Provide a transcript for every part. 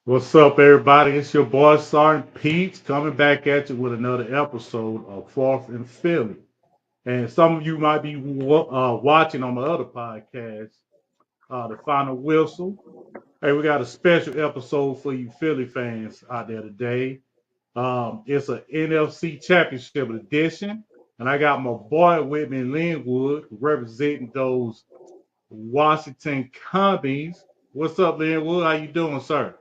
What's up, everybody? It's your boy Sergeant Pete coming back at you with another episode of Fourth and Philly. And some of you might be watching on my other podcast, The Final Whistle. Hey, we got a special episode for you Philly fans out there today. It's an NFC Championship edition, and I got my boy with me, Linwood, representing those Washington Commies. What's up, Linwood? How you doing, sir?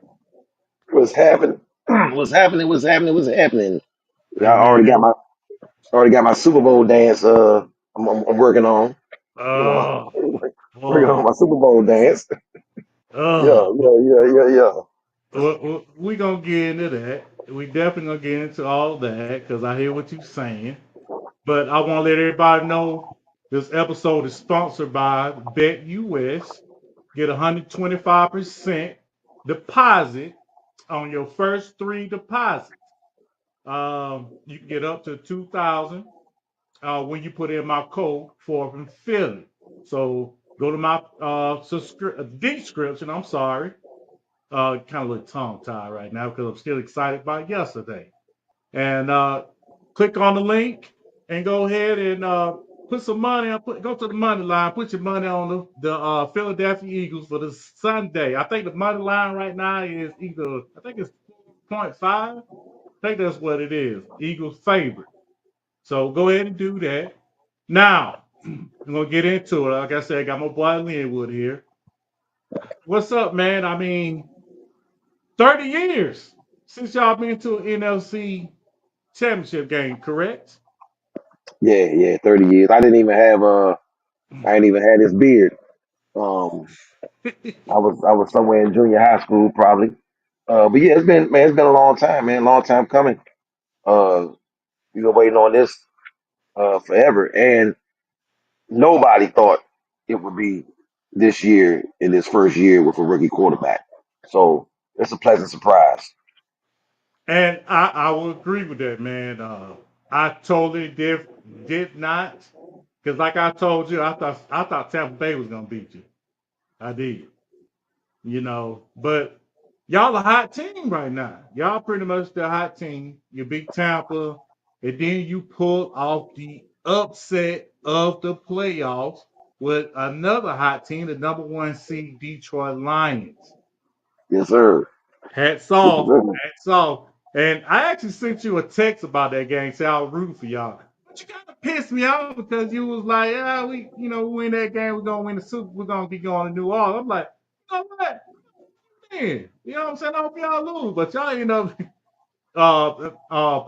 What's happening? What's happening? What's happening? What's happening? Yeah, Hey, I man. already got my Super Bowl dance. I'm working on. You know, Oh, working boy. on my Super Bowl dance. Oh, Yeah. we gonna get into that. We definitely gonna get into all that because I hear what you're saying. But I want to let everybody know this episode is sponsored by BetUS. Get 125% deposit on your first three deposits. You can get up to 2,000 when you put in my code for from Philly. So go to my description. I'm sorry, kind of a little tongue tied right now because I'm still excited about yesterday. And click on the link and go ahead and put some money on. Go to the money line. Put your money on the Philadelphia Eagles for the Sunday. I think the money line right now is either I think it's 0.5. I think that's what it is. Eagles favorite. So go ahead and do that. Now, I'm gonna get into it. Like I said, I got my boy Linwood here. What's up, man? I mean, 30 years since y'all been to an NFC championship game, correct? Yeah. 30 years. I didn't even have this beard. Um, I was somewhere in junior high school probably. But yeah, it's been a long time, man. Long time coming. Uh, We've been waiting on this forever, and nobody thought it would be this year in this first year with a rookie quarterback. So it's a pleasant surprise. And I will agree with that, man. I totally did not, because like I told you, I thought Tampa Bay was gonna beat you. I did, but y'all a hot team right now. Y'all pretty much the hot team. You beat Tampa, and then you pull off the upset of the playoffs with another hot team, the number one seed Detroit Lions. Yes, sir. Hats Yes, off, sir. hats off. And I actually sent you a text about that game, say I was rooting for y'all. But you kind of pissed me off because you was like, yeah, we win that game, we're gonna win the Super, we're gonna be going to New Orleans. I'm like, you know what? Man, you know what I'm saying? I hope y'all lose, but y'all end up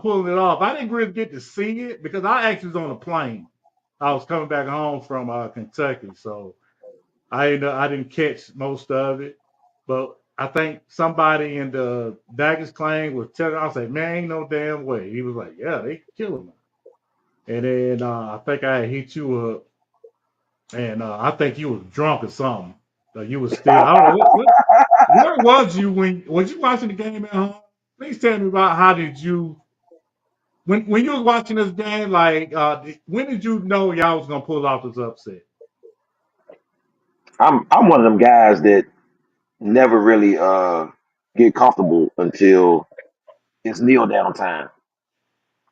pulling it off. I didn't really get to see it because I actually was on a plane. I was coming back home from Kentucky, so I didn't catch most of it, but I think somebody in the Daggers claim was telling. I was like, man, ain't no damn way. He was like, yeah, they killing me. And then I think I hit you up, and I think you was drunk or something. You was still. I don't know where was you when was you watching the game at home? Please tell me about how did you when you was watching this game. Like when did you know y'all was gonna pull off this upset? I'm one of them guys that never really get comfortable until it's kneel down time.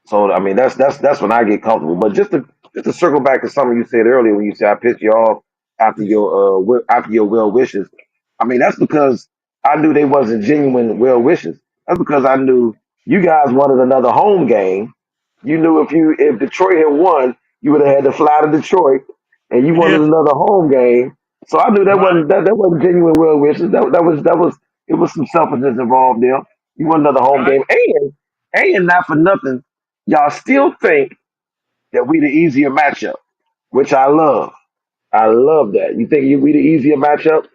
So I mean that's when I get comfortable. But just to circle back to something you said earlier when you said I pissed you off after your well wishes. I mean that's because I knew they wasn't genuine well wishes. That's because I knew you guys wanted another home game. You knew if Detroit had won, you would have had to fly to Detroit, and you wanted Yes, another home game. So I knew right, that wasn't genuine well wishes. That was it was some selfishness involved there. You want another home right. game, and not for nothing, y'all still think that we the easier matchup, which I love. I love that. You think we the easier matchup?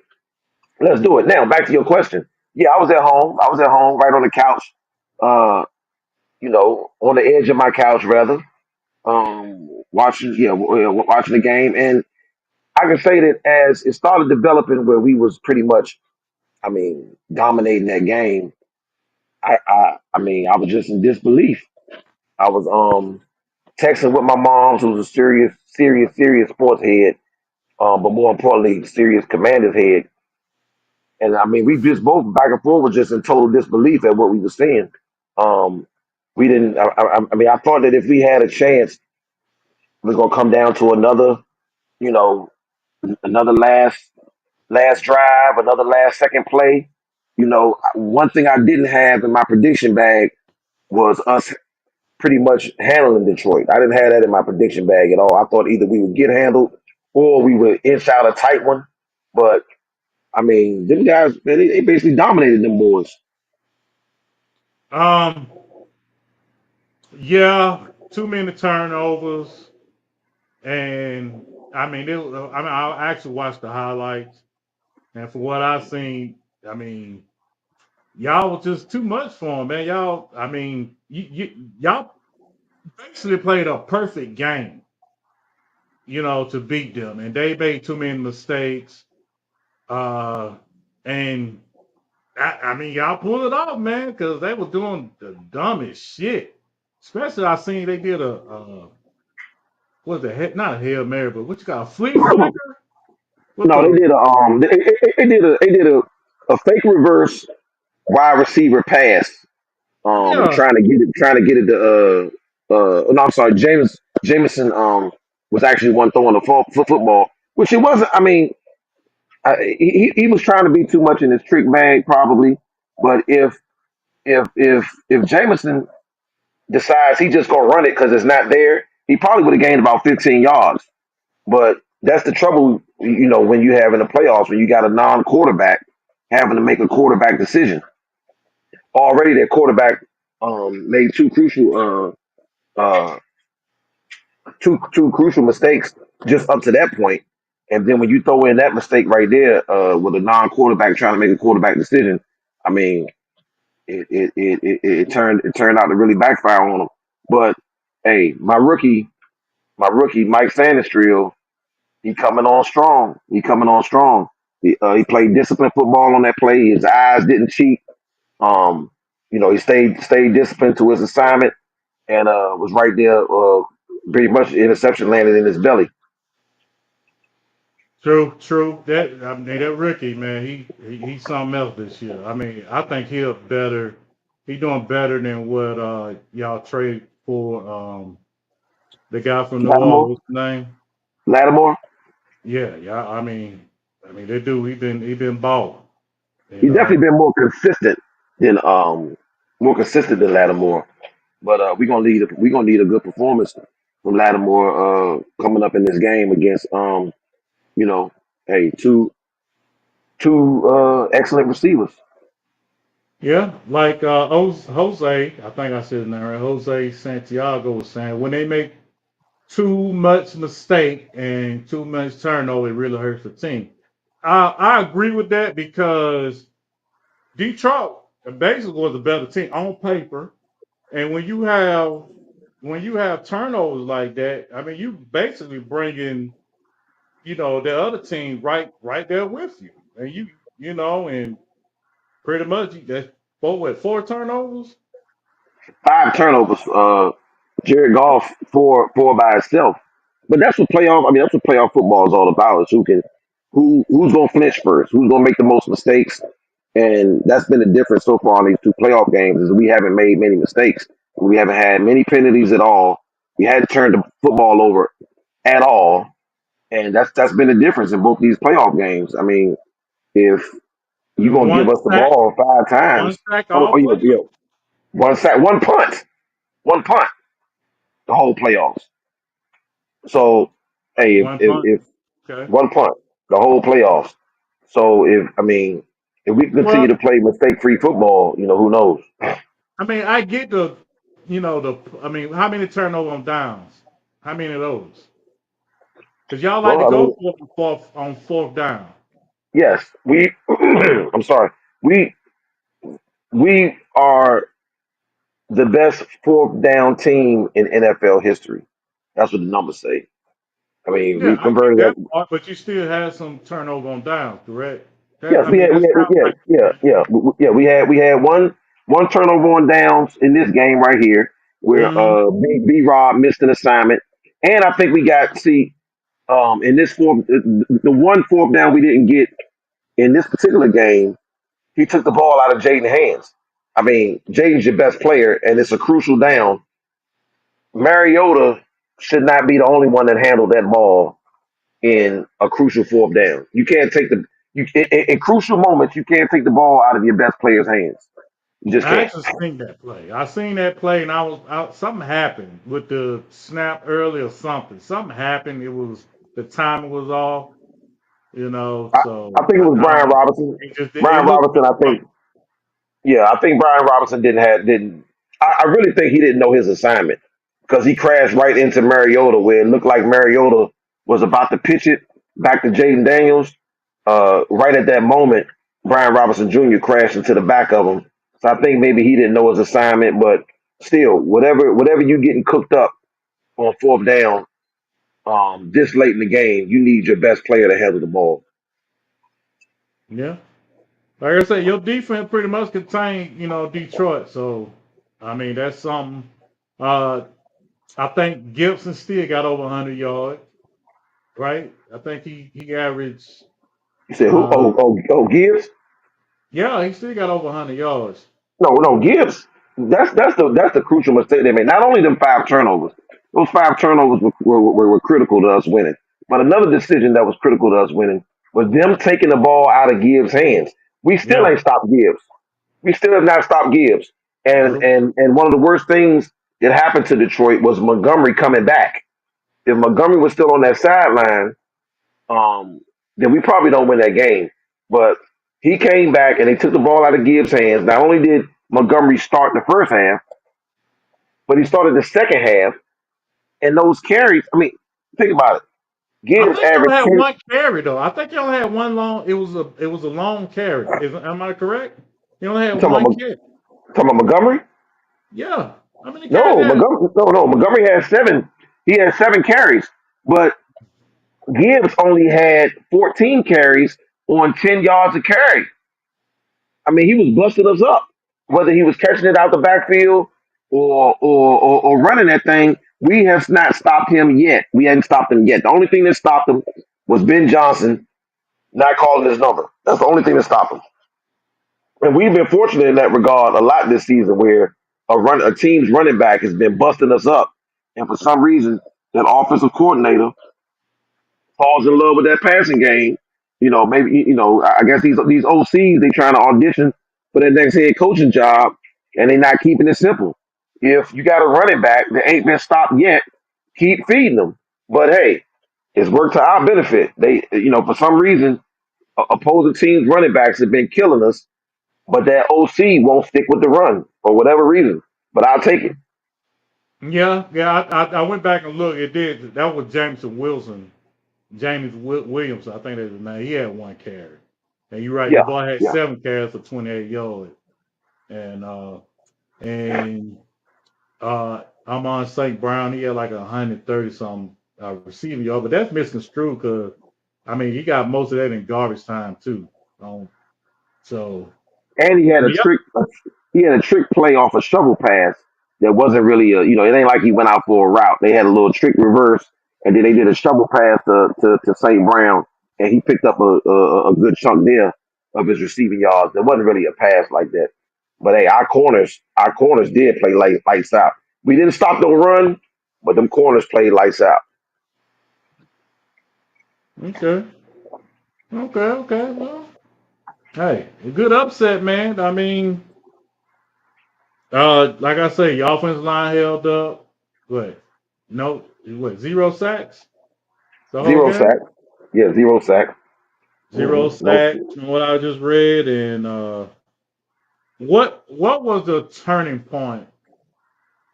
Let's do it now. Back to your question. Yeah, I was at home. I was at home, right on the couch. On the edge of my couch, rather. Watching the game, and I can say that as it started developing, where we was pretty much, I mean, dominating that game. I mean, I was just in disbelief. I was texting with my mom, who's a serious sports head, but more importantly, serious Commanders head. And I mean, we just both back and forth was just in total disbelief at what we were seeing. Um, we didn't. I mean, I thought that if we had a chance, we're gonna come down to another, you know, another last drive, another last second play. One thing I didn't have in my prediction bag was us pretty much handling Detroit. I didn't have that in my prediction bag at all. I thought either we would get handled or we would inch out a tight one. But I mean, them guys, man, they basically dominated them boys. Um, yeah, too many turnovers, and I mean, I mean, I actually watched the highlights, and for what I seen, I mean, y'all was just too much for them, man. Y'all, I mean, y'all basically played a perfect game, to beat them, and they made too many mistakes. Uh, and I mean, y'all pulled it off, man, because they were doing the dumbest shit. Especially, I seen they did what's the head? Not a hail mary, but what you got? A flea flicker? What No, they the? did a fake reverse wide receiver pass. Yeah, Trying to get it to no, I'm sorry, Jameson was actually one throwing the football, which it wasn't. I mean, he was trying to be too much in his trick bag probably, but if Jameson decides he just gonna run it because it's not there, he probably would have gained about 15 yards. But that's the trouble, when you have in the playoffs when you got a non-quarterback having to make a quarterback decision. Already, their quarterback made uh, two crucial mistakes just up to that point. And then when you throw in that mistake right there with a non-quarterback trying to make a quarterback decision, I mean, it turned out to really backfire on him. But hey, my rookie Mike Sanistrill, he coming on strong. He coming on strong. He played disciplined football on that play. His eyes didn't cheat. Um, he stayed disciplined to his assignment and was right there. Pretty much the interception landed in his belly. true, true. That I mean, that Ricky man, he's something else this year. I mean, I think he'll better. He doing better than what y'all trade for the guy from New Orleans. Lattimore, What's his name? Lattimore, Yeah, yeah. I mean, that dude, he been balling. And he's definitely been more consistent than Lattimore. But we gonna need a good performance from Lattimore coming up in this game against you know hey two excellent receivers. yeah, like Jose, I think I said his name right. Jose Santiago was saying when they make too much mistake and too much turnover, it really hurts the team. I agree with that because Detroit basically was a better team on paper, and when you have turnovers like that, I mean, you basically bringing the other team right there with you, and and pretty much that's four turnovers. 5 turnovers. Jared Goff four by itself. But that's what playoff. I mean, that's what playoff football is all about. Is who's gonna finish first? Who's gonna make the most mistakes? And that's been the difference so far in these two playoff games. Is we haven't made many mistakes. We haven't had many penalties at all. We hadn't turned the football over at all, and that's been the difference in both these playoff games. I mean, if you're gonna give One us the sack, ball five one times, sack oh all yeah, playoff. yeah, one punt, the whole playoffs. So, hey, if, One if, punt. if Okay. one punt, the whole playoffs. So, if we continue Well, to play mistake-free football, who knows? I mean, I get I mean, how many turnover on downs? How many of those? Because y'all like to Well, I go mean, for on fourth down. yes, we. I'm sorry. We we are the best fourth down team in NFL history. That's what the numbers say. I mean, Yeah, we've I get converted that that. part, but you still had some turnover on downs, correct? That Yes, I mean, that's kind of yeah, like yeah, yeah, yeah. We had one turnover on downs in this game right here, where mm-hmm. B Rob missed an assignment, and I think we got in this fourth the one fourth down we didn't get. In this particular game, he took the ball out of Jaden's hands. I mean, Jaden's your best player, and it's a crucial down. Mariota should not be the only one that handled that ball in a crucial fourth down. You can't take the in crucial moments. You can't take the ball out of your best player's hands. You just I can't. actually seen that play. I seen that play, and something happened with the snap early or something. Something happened. It was the timing was off. I, I So think it was I don't Brian know. Robinson. It Brian looked Robinson, I right. think. Yeah, I think Brian Robinson didn't. I really think he didn't know his assignment because he crashed right into Mariota where it looked like Mariota was about to pitch it back to Jaden Daniels. Right at that moment, Brian Robinson Jr. crashed into the back of him. So I think maybe he didn't know his assignment, but still, whatever you getting cooked up on fourth down, this late in the game, you need your best player to handle the ball. Yeah. Like I said, your defense pretty much contained, Detroit. So, I mean, that's something. Uh, I think Gibson still got over 100 yards, right? I think he averaged. You said who? Uh, Gibbs? yeah, he still got over 100 yards. No, Gibbs. That's the crucial mistake they made. Not only them five turnovers, those five turnovers were critical to us winning. But another decision that was critical to us winning was them taking the ball out of Gibbs' hands. We still Yeah. ain't stopped Gibbs. We still have not stopped Gibbs. And Nope. and and one of the worst things that happened to Detroit was Montgomery coming back. If Montgomery was still on that sideline, um, then we probably don't win that game. But he came back and they took the ball out of Gibbs' hands. Not only did Montgomery start the first half, but he started the second half. And those carries, I mean, think about it. I Gibbs think you only averaged had 10. one carry though. I think you only had one long. It was a long carry. Am I correct? You only You had talking one about, carry. talking about Montgomery? Yeah. How many carries No, had? Montgomery had seven. He had seven carries, but Gibbs only had 14 carries on 10 yards of carry. I mean, he was busting us up. Whether he was catching it out the backfield or running that thing, we have not stopped him yet. We hadn't stopped him yet. The only thing that stopped him was Ben Johnson not calling his number. That's the only thing that stopped him. And we've been fortunate in that regard a lot this season, where a team's running back has been busting us up, and for some reason, that offensive coordinator falls in love with that passing game. Maybe I guess these OCs they trying to audition for that next head coaching job, and they not keeping it simple. If you got a running back that ain't been stopped yet, keep feeding them. But hey, it's worked to our benefit. For some reason, opposing teams' running backs have been killing us, but that OC won't stick with the run for whatever reason. But I'll take it. Yeah, yeah. I went back and looked. It did. That was Jameson Wilson, Williams. I think that's his name. He had one carry. And you're right. Your Yeah, boy had yeah. 7 carries for 28 yards. And I'm on St. Brown. He had like 130 something receiving yard, but that's misconstrued because I mean he got most of that in garbage time too. Um, so, And but yeah, he had a trick play off a shovel pass that wasn't really it ain't like he went out for a route. They had a little trick reverse, and then they did a shovel pass to St. Brown, and he picked up a good chunk there of his receiving yards. There wasn't really a pass like that. But hey, our corners did play lights out. We didn't stop the run, but them corners played lights out. okay, okay. Well, hey, a good upset, man. I mean, like I say, your offensive line held up. What? No, what? 0 sacks the whole Zero game. sack. Yeah, zero sack. Zero No. sacks from what I just read. And what was the turning point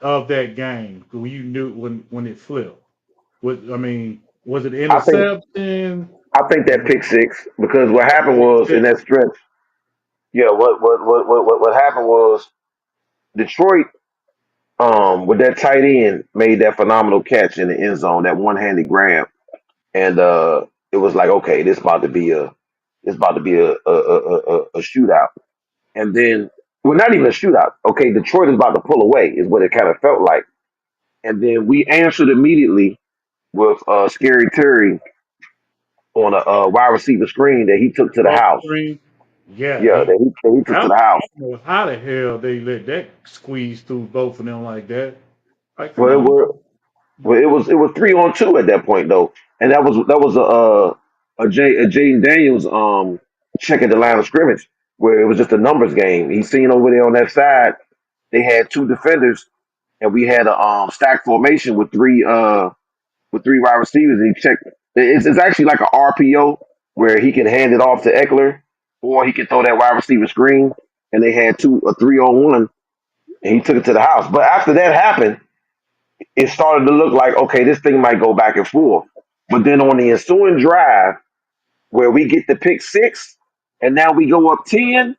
of that game when you knew when it flipped? I mean, was it I think interception? I think that pick six, because what happened Pick was in six? that stretch. Yeah, what happened was Detroit, with that tight end, made that phenomenal catch in the end zone, that one handed grab, and it was like, okay, this about to be a shootout, and then, well, not even a shootout. Okay, Detroit is about to pull away, is what it kind of felt like, and then we answered immediately with Scary Terry on a wide receiver screen that he took to the Cross house. screen. Yeah, Yeah, he. that he took I to don't the house. know how the hell they let that squeeze through both of them like that. Like, come Well, on. it was 3-on-2 at that point though, and that was a Jaden Daniels check at the line of scrimmage where it was just a numbers game. He seen over there on that side they had two defenders, and we had a stack formation with three wide receivers. And he checked. It's actually like a RPO where he can hand it off to Eckler, or he can throw that wide receiver screen. And they had a 3-on-1, and he took it to the house. But after that happened, it started to look like okay, this thing might go back and forth. But then on the ensuing drive, where we get the pick six, and now we go up 10,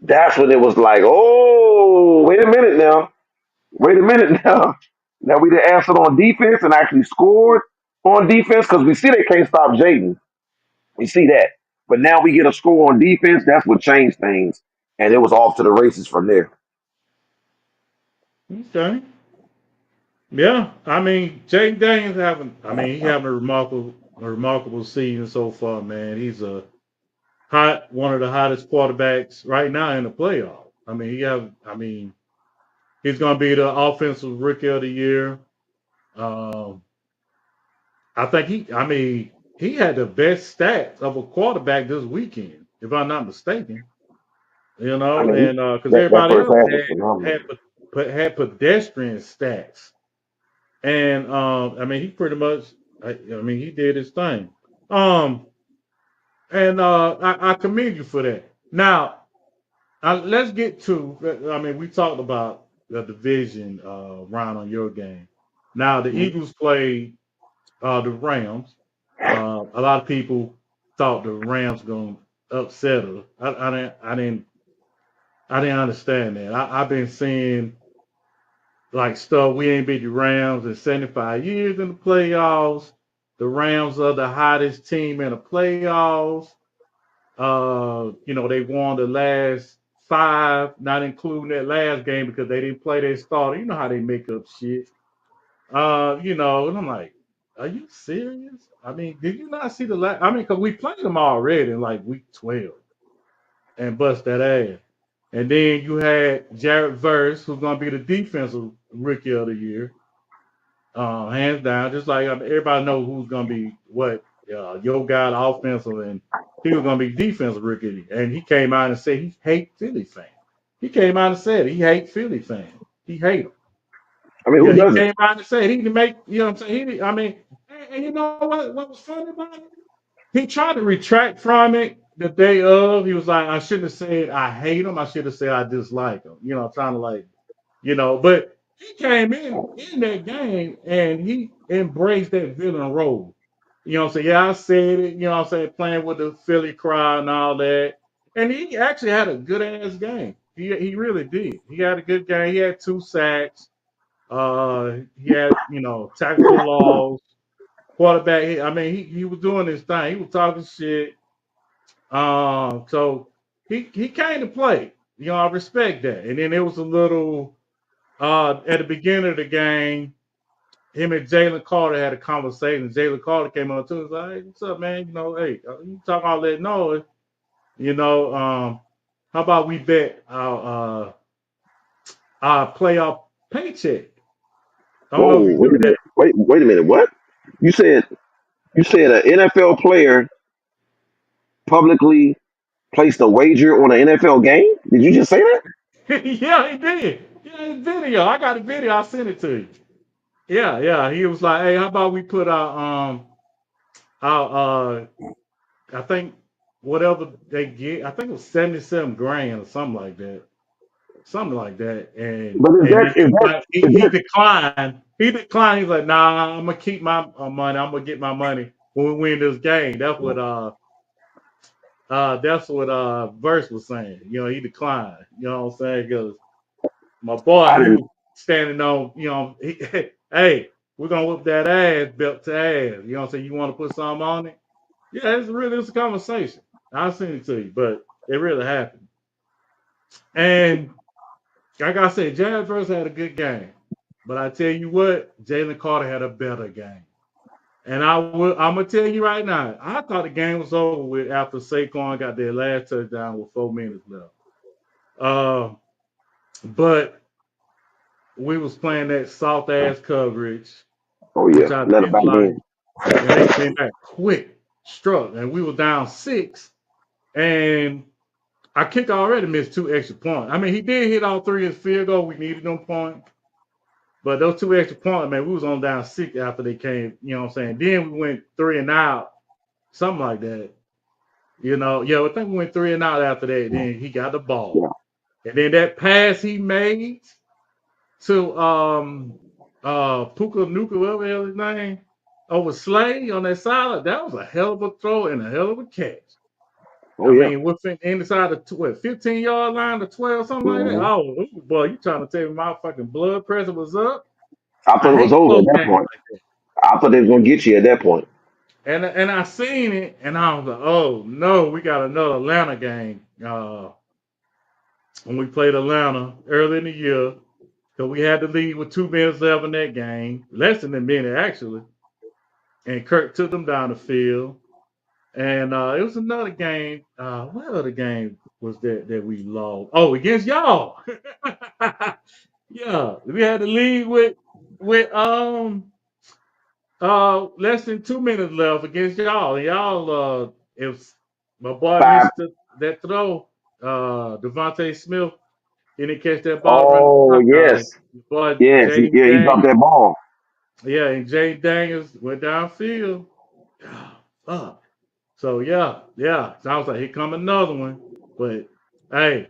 that's when it was like, oh, wait a minute now. Wait a minute now. Now we done answered on defense and actually scored on defense because we see they can't stop Jaden. We see that. But now we get a score on defense. That's what changed things. And it was off to the races from there. Okay. Yeah, I mean, Jake Daniels having. I mean, he having a remarkable season so far, man. He's a one of the hottest quarterbacks right now in the playoff. I mean, he have. I mean, he's going to be the offensive rookie of the year. Um, I think he. I mean, he had the best stats of a quarterback this weekend, if I'm not mistaken. You I know, mean, and because that everybody first else half was phenomenal. had pedestrian stats. And I mean, he pretty much, I mean, he did his thing. Um, and I commend you for that. Now, let's get to. I mean, we talked about the division round on your game. Now, the Mhm. Eagles played the Rams. A lot of people thought the Rams going to upset her. I didn't understand that. I've been seeing like stuff. We ain't beat the Rams in 75 years in the playoffs. The Rams are the hottest team in the playoffs. You know, they won the last five, not including that last game because they didn't play their starter. You know how they make up shit. You know, and I'm like, are you serious? I mean, did you not see the last? I mean, because we played them already in like week 12 and bust that ass. And then you had Jared Verse, who's going to be the defensive rookie of the year. Hands down. Just like everybody know who's gonna be what your guy, the offensive, and he was gonna be defensive rookie. And he came out and said he hate Philly fans. He came out and said he hate Philly fans. He hate them. I mean, Yeah, who he doesn't? came out and said he didn't make. You know what I'm saying? I mean, and you know what was funny about it? He tried to retract from it the day of. He was like, I shouldn't have said I hate him. I should have said I dislike him. You know, trying to like but he came in that game and he embraced that villain role. You know what I'm saying? Yeah, I said it, you know what I'm saying, playing with the Philly crowd and all that. And he actually had a good ass game. He really did. He had a good game. He had two sacks. He had, tackle for loss, quarterback. I mean, he was doing his thing. He was talking shit. So he came to play. You know, I respect that. And then it was a little at the beginning of the game, him and Jalen Carter had a conversation. Jalen Carter came on too. He was like, hey, what's up, man? You know, hey, you talking all that noise. You know, how about we bet our playoff paycheck? I don't Whoa, know if you wait a knew that. minute. Wait a minute. What? You said you said an NFL player publicly placed a wager on an NFL game? Did you just say that? Yeah, he did. Yeah, his video. I got a video. I sent it to you. Yeah, yeah. He was like, hey, how about we put our I think whatever they get, I think it was 77 grand or something like that. Something like that. And But and he is was that like, is he that declined. He declined. He's like, nah, I'm gonna keep my money. I'm gonna get my money when we win this game. That's what Verse was saying. You know, he declined. You know what I'm saying? Because my boy, I he didn't was standing on. Hey, we're gonna whip that ass, belt to ass. You know what I'm saying? You want to put something on it? Yeah, it's a conversation. I'll send it to you, but it really happened. And like I said, Jared Verse had a good game. But I tell you what, Jalen Carter had a better game. And I'm gonna tell you right now, I thought the game was over with after Saquon got their last touchdown with 4 minutes left. Uh, but we was playing that soft ass coverage, Oh which yeah, I let it didn't back like, in. and they came back quick, struck, and we were down six, and our kicker already missed two extra points. I mean, he did hit all three of his field goal. We needed them points. But those two extra points, man, we was on down six after they came, you know what I'm saying? Then we went three and out, something like that. You know, yeah, I think we went three and out after that. Then he got the Yeah. ball. And then that pass he made to Puka Nuka, whatever the hell his name, over Slay on that side, that was a hell of a throw and a hell of a catch. Oh I yeah. mean, within inside the 15-yard line to 12, something like that. hmm Oh, boy, you trying to tell me my fucking blood pressure was up? I I thought it was hate over at close that games point. like that. I thought they was gonna get you at that point. And I seen it, and I was like, oh no, we got another Atlanta game. When we played Atlanta early in the year, because we had to lead with 2 minutes left in that game, less than a minute actually. And Kirk took them down the field. And it was another game. What other game was that we lost? Oh, against y'all. Yeah, we had to lead with less than 2 minutes left against y'all. And y'all if my boy Five. missed that throw, Devontae Smith didn't catch that ball running Oh touchdown. yes, Boy yes. Jaden Yeah, he dropped Daniels. that ball. Yeah, and Jaden Daniels went downfield. Ah, fuck. So yeah. So I was like, here come another one. But hey,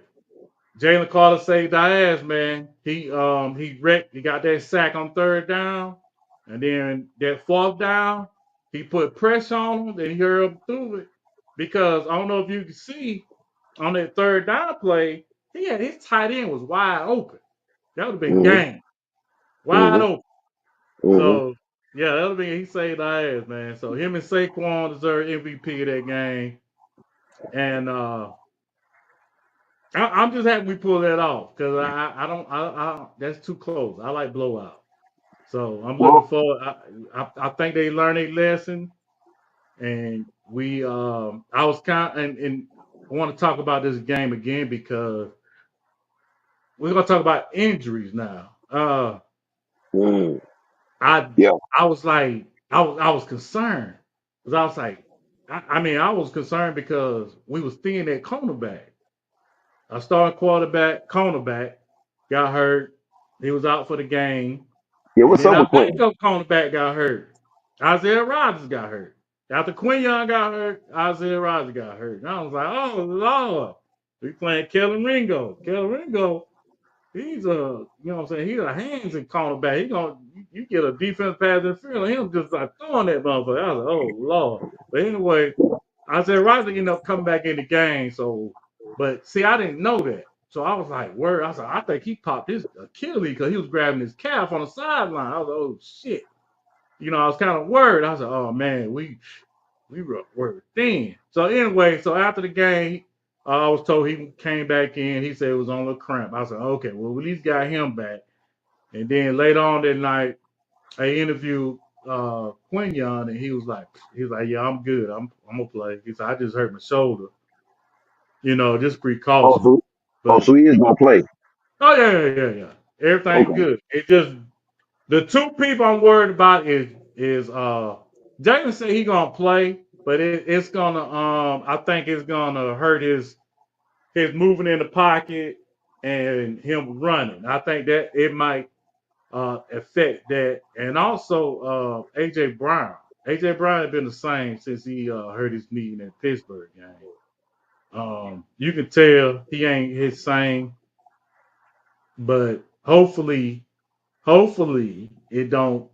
Jalen Carter saved our ass, man. He wrecked. He got that sack on third down, and then that fourth down, he put pressure on him, and he hurried up through it. Because I don't know if you can see on that third down play, he had his tight end was wide open. That would have been hmm game wide hmm open. hmm So yeah, that would have been he saved our ass, man. So him and Saquon deserve MVP of that game, and I'm just happy we pulled that off because I don't that's too close. I like blowout, so I'm looking Well, forward. I think they learned a lesson, and we I was kind and I want to talk about this game again because we're gonna talk about injuries now. mm, I yeah. I was like I was concerned because I was like I mean I was concerned because we was thin at cornerback. Our starting quarterback, cornerback, got hurt. He was out for the game. Yeah. And What's then up our with Quentin? backup cornerback got hurt. Isaiah Rodgers got hurt. After Quinion got hurt, Isaiah Rodgers got hurt. And I was like, oh, Lord. We playing Kellen Ringo. Kellen Ringo, he's you know what I'm saying, he's a hands and cornerback. He gonna you get a defense pass in field, him just like throwing that motherfucker. I was like, oh Lord. But anyway, Isaiah Rodgers ended up coming back in the game. So, but see, I didn't know that. So I was like, word. I was like, I think he popped his Achilles because he was grabbing his calf on the sideline. I was like, oh shit. You know, I was kind of worried. I was like, oh man, we were thin. So anyway, so after the game, I was told he came back in. He said it was on a cramp. I was like, okay, well, we at least got him back. And then later on that night, I interviewed Quinion, and he was like, yeah, I'm good. I'm gonna play. He said, I just hurt my shoulder, just Oh, precaution. so But he is gonna play. oh yeah. Everything Okay. good. It just the two people I'm worried about is Jalen said he gonna play, but it's gonna I think it's gonna hurt his moving in the pocket and him running. I think that it might affect that. And also AJ Brown. AJ Brown has been the same since he hurt his knee in that Pittsburgh game. You can tell he ain't his same, but hopefully it don't.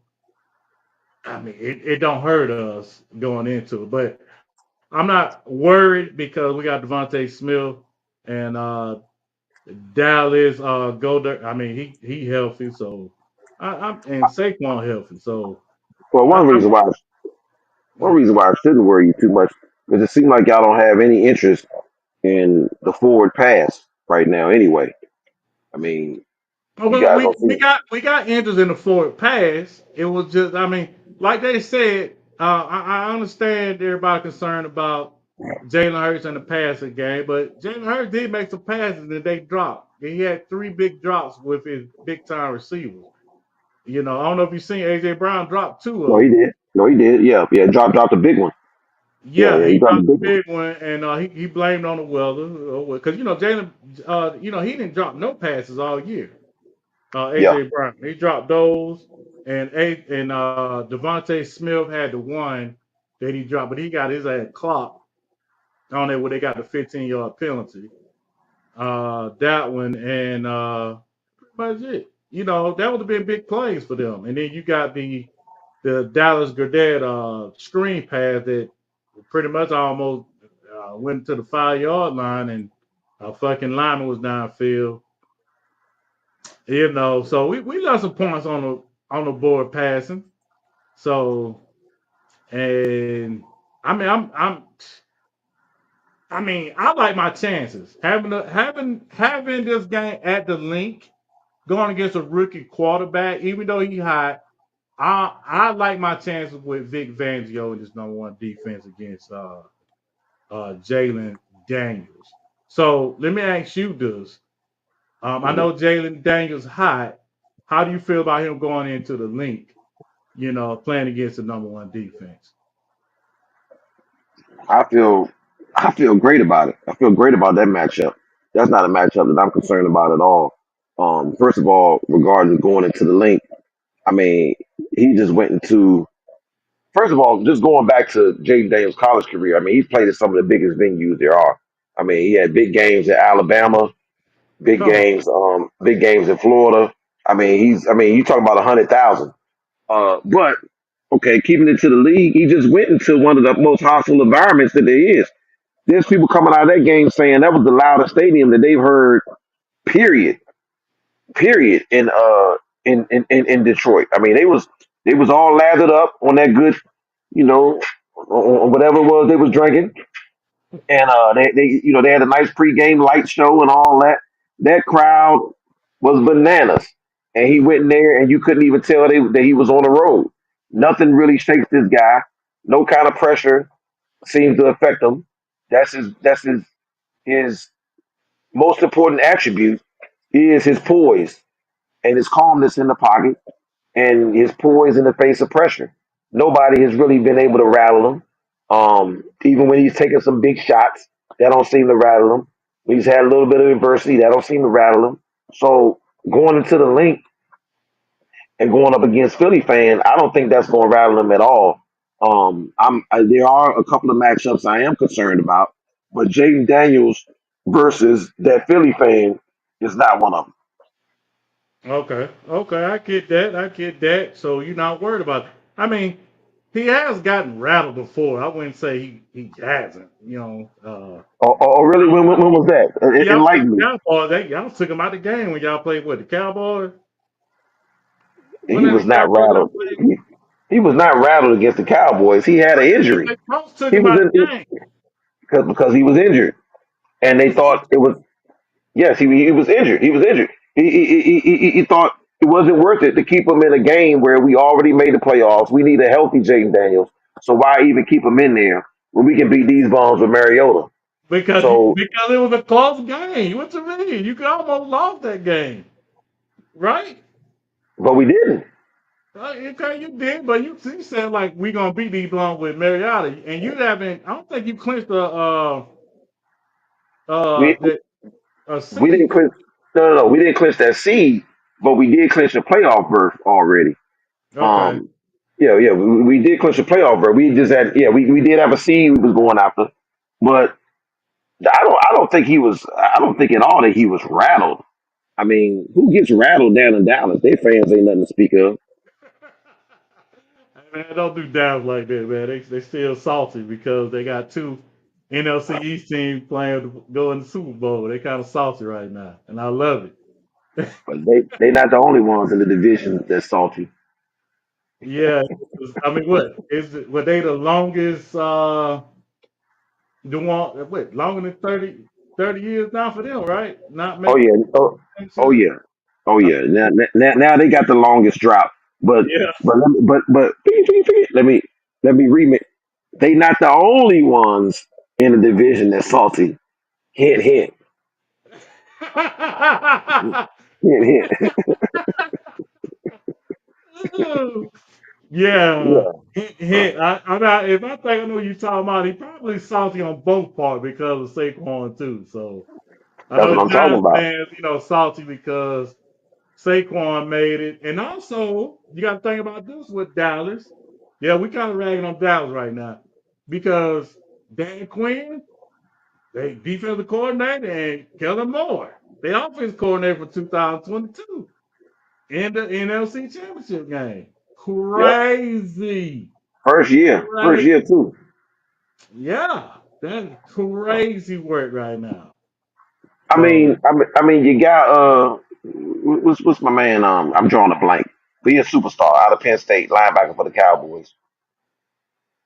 I mean, it don't hurt us going into it. But I'm not worried because we got Devontae Smith and Dallas Golder. I mean, he healthy, so I'm and Saquon healthy, so Well, I, I'm one reason why I shouldn't worry you too much is it seems like y'all don't have any interest in the forward pass right now. Anyway, I mean, you well, guys we don't we see. got we got injuries in the forward pass. It was just, I mean, like they said. I understand everybody concerned about Jalen Hurts and the passing game, but Jalen Hurts did make some passes that they dropped. He had three big drops with his big time receivers. I don't know if you've seen AJ Brown drop two No, of he them. did. No, he did. Yeah, yeah. Dropped a big one. Yeah, Yeah, yeah. he He dropped a dropped big the one. big one, and he blamed on the weather because Jalen, he didn't drop no passes all year. Yeah. AJ Brown, he dropped those, and Devontae Smith had the one that he dropped, but he got his ass clocked on it where they got the 15-yard penalty. That one and pretty much it. That would have been big plays for them. And then you got the Dallas Goddard screen pass that pretty much almost went to the 5-yard line and a fucking lineman was downfield. So we got some points on the board passing. So and I mean I like my chances having this game at the link going against a rookie quarterback, even though he hot. I like my chances with Vic Fangio in this number one defense against Jalen Daniels. So let me ask you this. I Mhm. know Jalen Daniels hot. How do you feel about him going into the link? Playing against the number one defense. I feel I feel great about it. I feel great about that matchup. That's not a matchup that I'm concerned about at all. First of all, regarding going into the link, I mean, he just went into first of all, just going back to Jaden Daniels' college career. I mean, he's played at some of the biggest venues there are. I mean, he had big games at Alabama, Come on. big games in Florida. I mean, you talk about 100,000. But okay, keeping it to the league, he just went into one of the most hostile environments that there is. There's people coming out of that game saying that was the loudest stadium that they've heard. Period. Period. In Detroit. I mean, they was all lathered up on that good, on whatever it was they was drinking, and they had a nice pregame light show and all that. That crowd was bananas, and he went in there, and you couldn't even tell that he was on the road. Nothing really shakes this guy. No kind of pressure seems to affect him. That's his most important attribute is his poise and his calmness in the pocket and his poise in the face of pressure. Nobody has really been able to rattle him. Even when he's taking some big shots, that don't seem to rattle him. When he's had a little bit of adversity, that don't seem to rattle him. So going into the link and going up against Philly fans, I don't think that's going to rattle him at all. There are a couple of matchups I am concerned about, but Jaden Daniels versus that Philly fan is not one of them. Okay. Okay. I get that. I get that. So you're not worried about it. I mean, he has gotten rattled before. I wouldn't say he hasn't. Oh, really? When was that? Y'all played Enlighten me. the Cowboys. Y'all took him out the game when y'all played with the Cowboys. When He that the was not Cowboys y'all rattled. played? He was not rattled against the Cowboys. He had an injury. The coach took He him was out in the game. because he was injured, and they Was he? thought it was yes. He was injured. He was injured. He thought it wasn't worth it to keep him in a game where we already made the playoffs. We need a healthy Jaden Daniels. So why even keep him in there when we can beat these bums with Mariota? So, Because it was a close game. What you mean? You could almost lost that game, right? but we didn't. Okay, you did, but you said like we gonna beat these blondes with Mariota, and you haven't. I don't think you clinched We the a we seed. didn't clinch. No, no, no. We didn't clinch that seed, but we did clinch a playoff berth already. Okay, Um, yeah, yeah, we did clinch a playoff berth. We just had, yeah, we did have a seed we was going after, but I don't think he was. I don't think at all that he was rattled. I mean, who gets rattled down in Dallas? Their fans ain't nothing to speak of. man, don't do Dallas like that, man. They still salty because they got two NFC East teams playing to go in the Super Bowl. They kind of salty right now, and I love it. But they not the only ones in the division that's salty. Yeah, I mean, were they the longest the one what longer than 30 years now for them, right? Not Oh making yeah, oh championship. yeah, oh yeah. Now they got the longest drop, but Yeah. but let me, but let me Let me remix. They not the only ones in the division that's salty. Hint, hint, hint, hint. Yeah, Yeah, if I think I know what you're talking about, he probably salty on both parts because of Saquon too. So I that's know what the I'm talking Giants about. fans, salty because Saquon made it, and also you got to think about this with Dallas. Yeah, we kind of ragging on Dallas right now because Dan Quinn, they defensive coordinator, and Kellen Moore, they offensive coordinator for 2022 in the NFC Championship game. Yep. Crazy. First Right. year too. Yeah. That's crazy work right now. I So, mean, you got what's my man? I'm drawing a blank. But he's a superstar out of Penn State, linebacker for the Cowboys.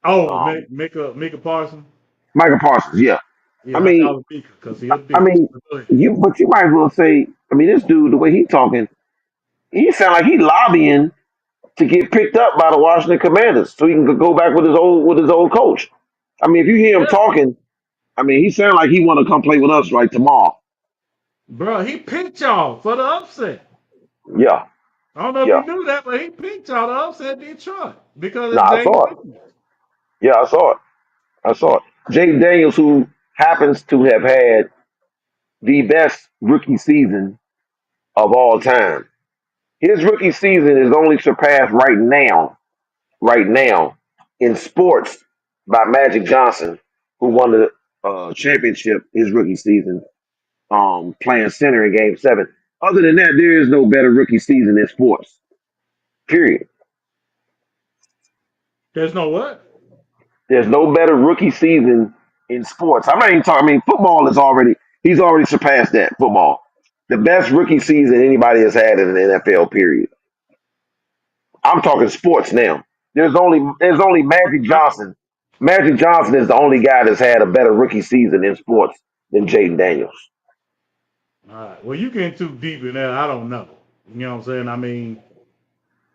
Um, Mika Parsons. Michael Parsons. Yeah. I Yeah, I mean, call him Mika because he a I bitch. mean, But go ahead. but you might as well say. I mean, this dude, the way he talking, he sound like he lobbying to get picked up by the Washington Commanders so he can go back with his old coach. I mean, if you hear him Yeah, talking, I mean, he sound like he want to come play with us right tomorrow. bro, he picked y'all for the upset. Yeah, I don't know if yeah. you knew that, but he picked y'all to upset Detroit because No, of I Jaden saw it. Daniels. Yeah, I saw it. I saw it. Jaden Daniels, who happens to have had the best rookie season of all time. His rookie season is only surpassed right now, in sports by Magic Johnson, who won the championship his rookie season, playing center in Game 7. Other than that, there is no better rookie season in sports. Period. There's no what? There's no better rookie season in sports. I'm not even talking. I mean, football is already. He's already surpassed that. Football, the best rookie season anybody has had in the NFL. Period. I'm talking sports now. There's only Magic I, Johnson. Magic Johnson is the only guy that's had a better rookie season in sports than Jaden Daniels. all right. Well, you getting too deep in that. I don't know. You know what I'm saying? I mean,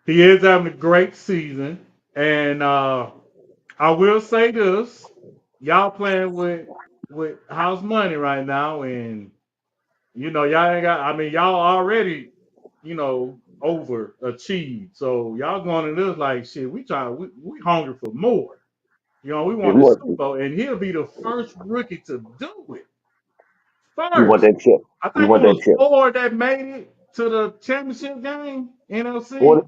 he is having a great season, and I will say this: y'all playing with house money right now, and y'all ain't got. I mean, y'all already overachieved. So y'all going to this like shit. We hungry for more. We We want the want, Super Bowl, and he'll be the first rookie to do it. we want First, that chip. I We think it want that was chip. four that made it to the championship game, Four, NFC.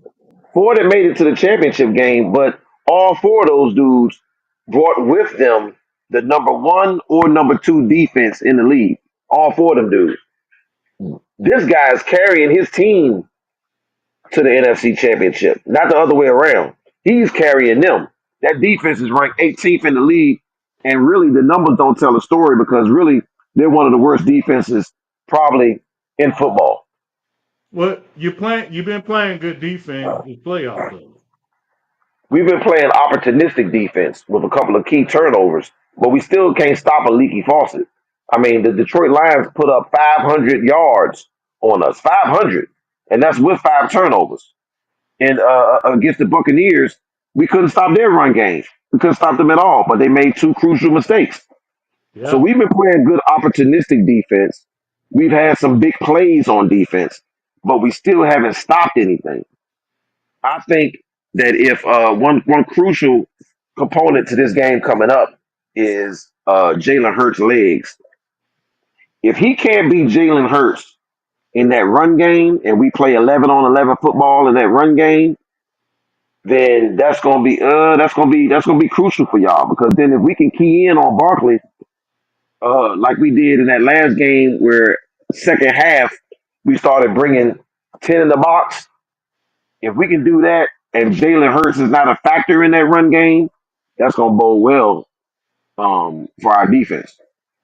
four that made it to the championship game, but all four of those dudes brought with them the number one or number two defense in the league. All four of them dudes. This guy is carrying his team to the NFC Championship, not the other way around. He's carrying them. That defense is ranked 18th in the league, and really the numbers don't tell the story because really they're one of the worst defenses probably in football. Well, you've been playing good defense in playoffs though. We've been playing opportunistic defense with a couple of key turnovers, but we still can't stop a leaky faucet. I mean, the Detroit Lions put up 500 yards on us, 500, and that's with five turnovers. And against the Buccaneers, we couldn't stop their run game. We couldn't stop them at all, but they made two crucial mistakes. So Yeah. we've been playing good opportunistic defense. We've had some big plays on defense, but we still haven't stopped anything. I think that if one crucial component to this game coming up is Jalen Hurts' legs. If he can't beat Jalen Hurts in that run game, and we play 11 on 11 football in that run game, then that's gonna be crucial for y'all because then if we can key in on Barkley, like we did in that last game where second half we started bringing 10 in the box. If we can do that and Jalen Hurts is not a factor in that run game, that's gonna bode well for our defense.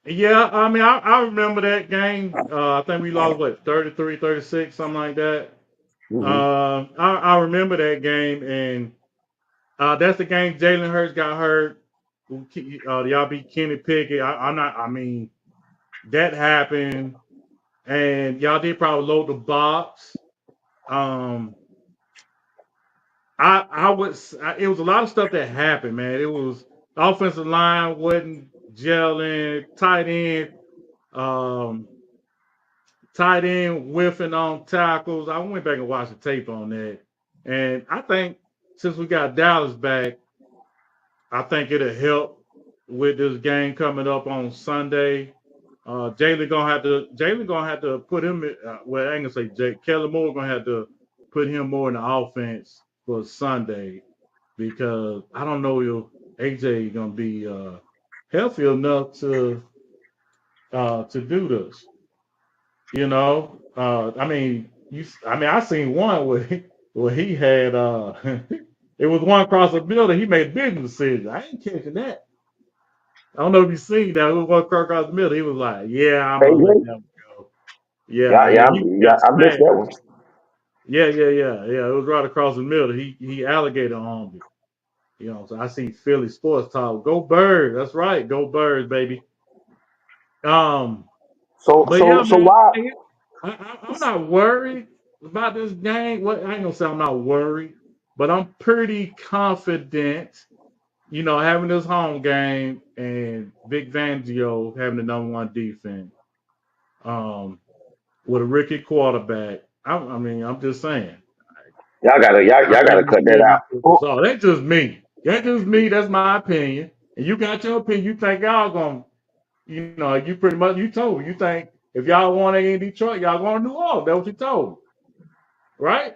Yeah, I mean, I remember that game. I think we lost, what, 33-36, something like that. Hmm. I remember that game, and that's the game Jalen Hurts got hurt. Y'all beat Kenny Pickett. I'm not, I mean, that happened, and y'all did probably load the box. Um, I would. It was a lot of stuff that happened, man. It was offensive line wasn't gelling, um, tight end whiffing on tackles. I went back and watched the tape on that, and I think since we got Dallas back, I think it'll help with this game coming up on Sunday. Jalen gonna have to put him. Well, I ain't gonna say Jay. Kellen Moore gonna have to put him more in the offense for Sunday because I don't know if AJ gonna be healthy enough to do this. I mean, I seen one where he had it was one across the building. He made a business decision. I ain't catching that. I don't know if you seen that. It was one across the middle. He was like, "Yeah, I'm gonna let AJ? them go." Yeah, Yeah, he, yeah, he yeah. got I missed smashed. that one. Yeah. It was right across the middle. He alligator armed it. So I see Philly sports talk. Go Birds. That's right. Go Birds, baby. Um, So but so yeah, so man, why? I'm not worried about this game. What I ain't gonna say I'm not worried, but I'm pretty confident. Having this home game and Vic Fangio having the number one defense, um, with a rookie quarterback. I'm just saying. I Y'all think gotta we cut that still out. get the Oh, result. That's just me. That's just me. That's my opinion. And you got your opinion. You think y'all gonna, you pretty much you told me. You think if y'all want it in Detroit, y'all going to New Orleans. That's what you told me, right?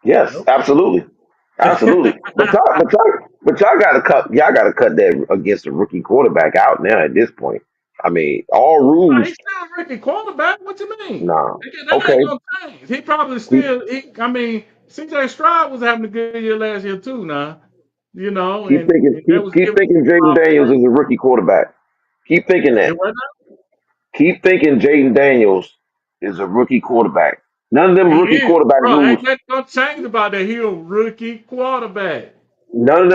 yes, Okay. absolutely, absolutely. But y'all gotta cut that against a rookie quarterback out now at this point. I mean, all Nah, rules. he's still a rookie quarterback. What you mean? Nah. That ain't Okay. gonna change. He probably Keep still. CJ Stroud was having a good year last year too. Now, keep and thinking that keep was keep given thinking Jaden Daniels is a rookie quarterback. Keep thinking it that. was Keep thinking Jaden Daniels is a rookie quarterback. None of them He rookie is, quarterback bro. rules. Ain't nothing gonna change about that. He a rookie quarterback. None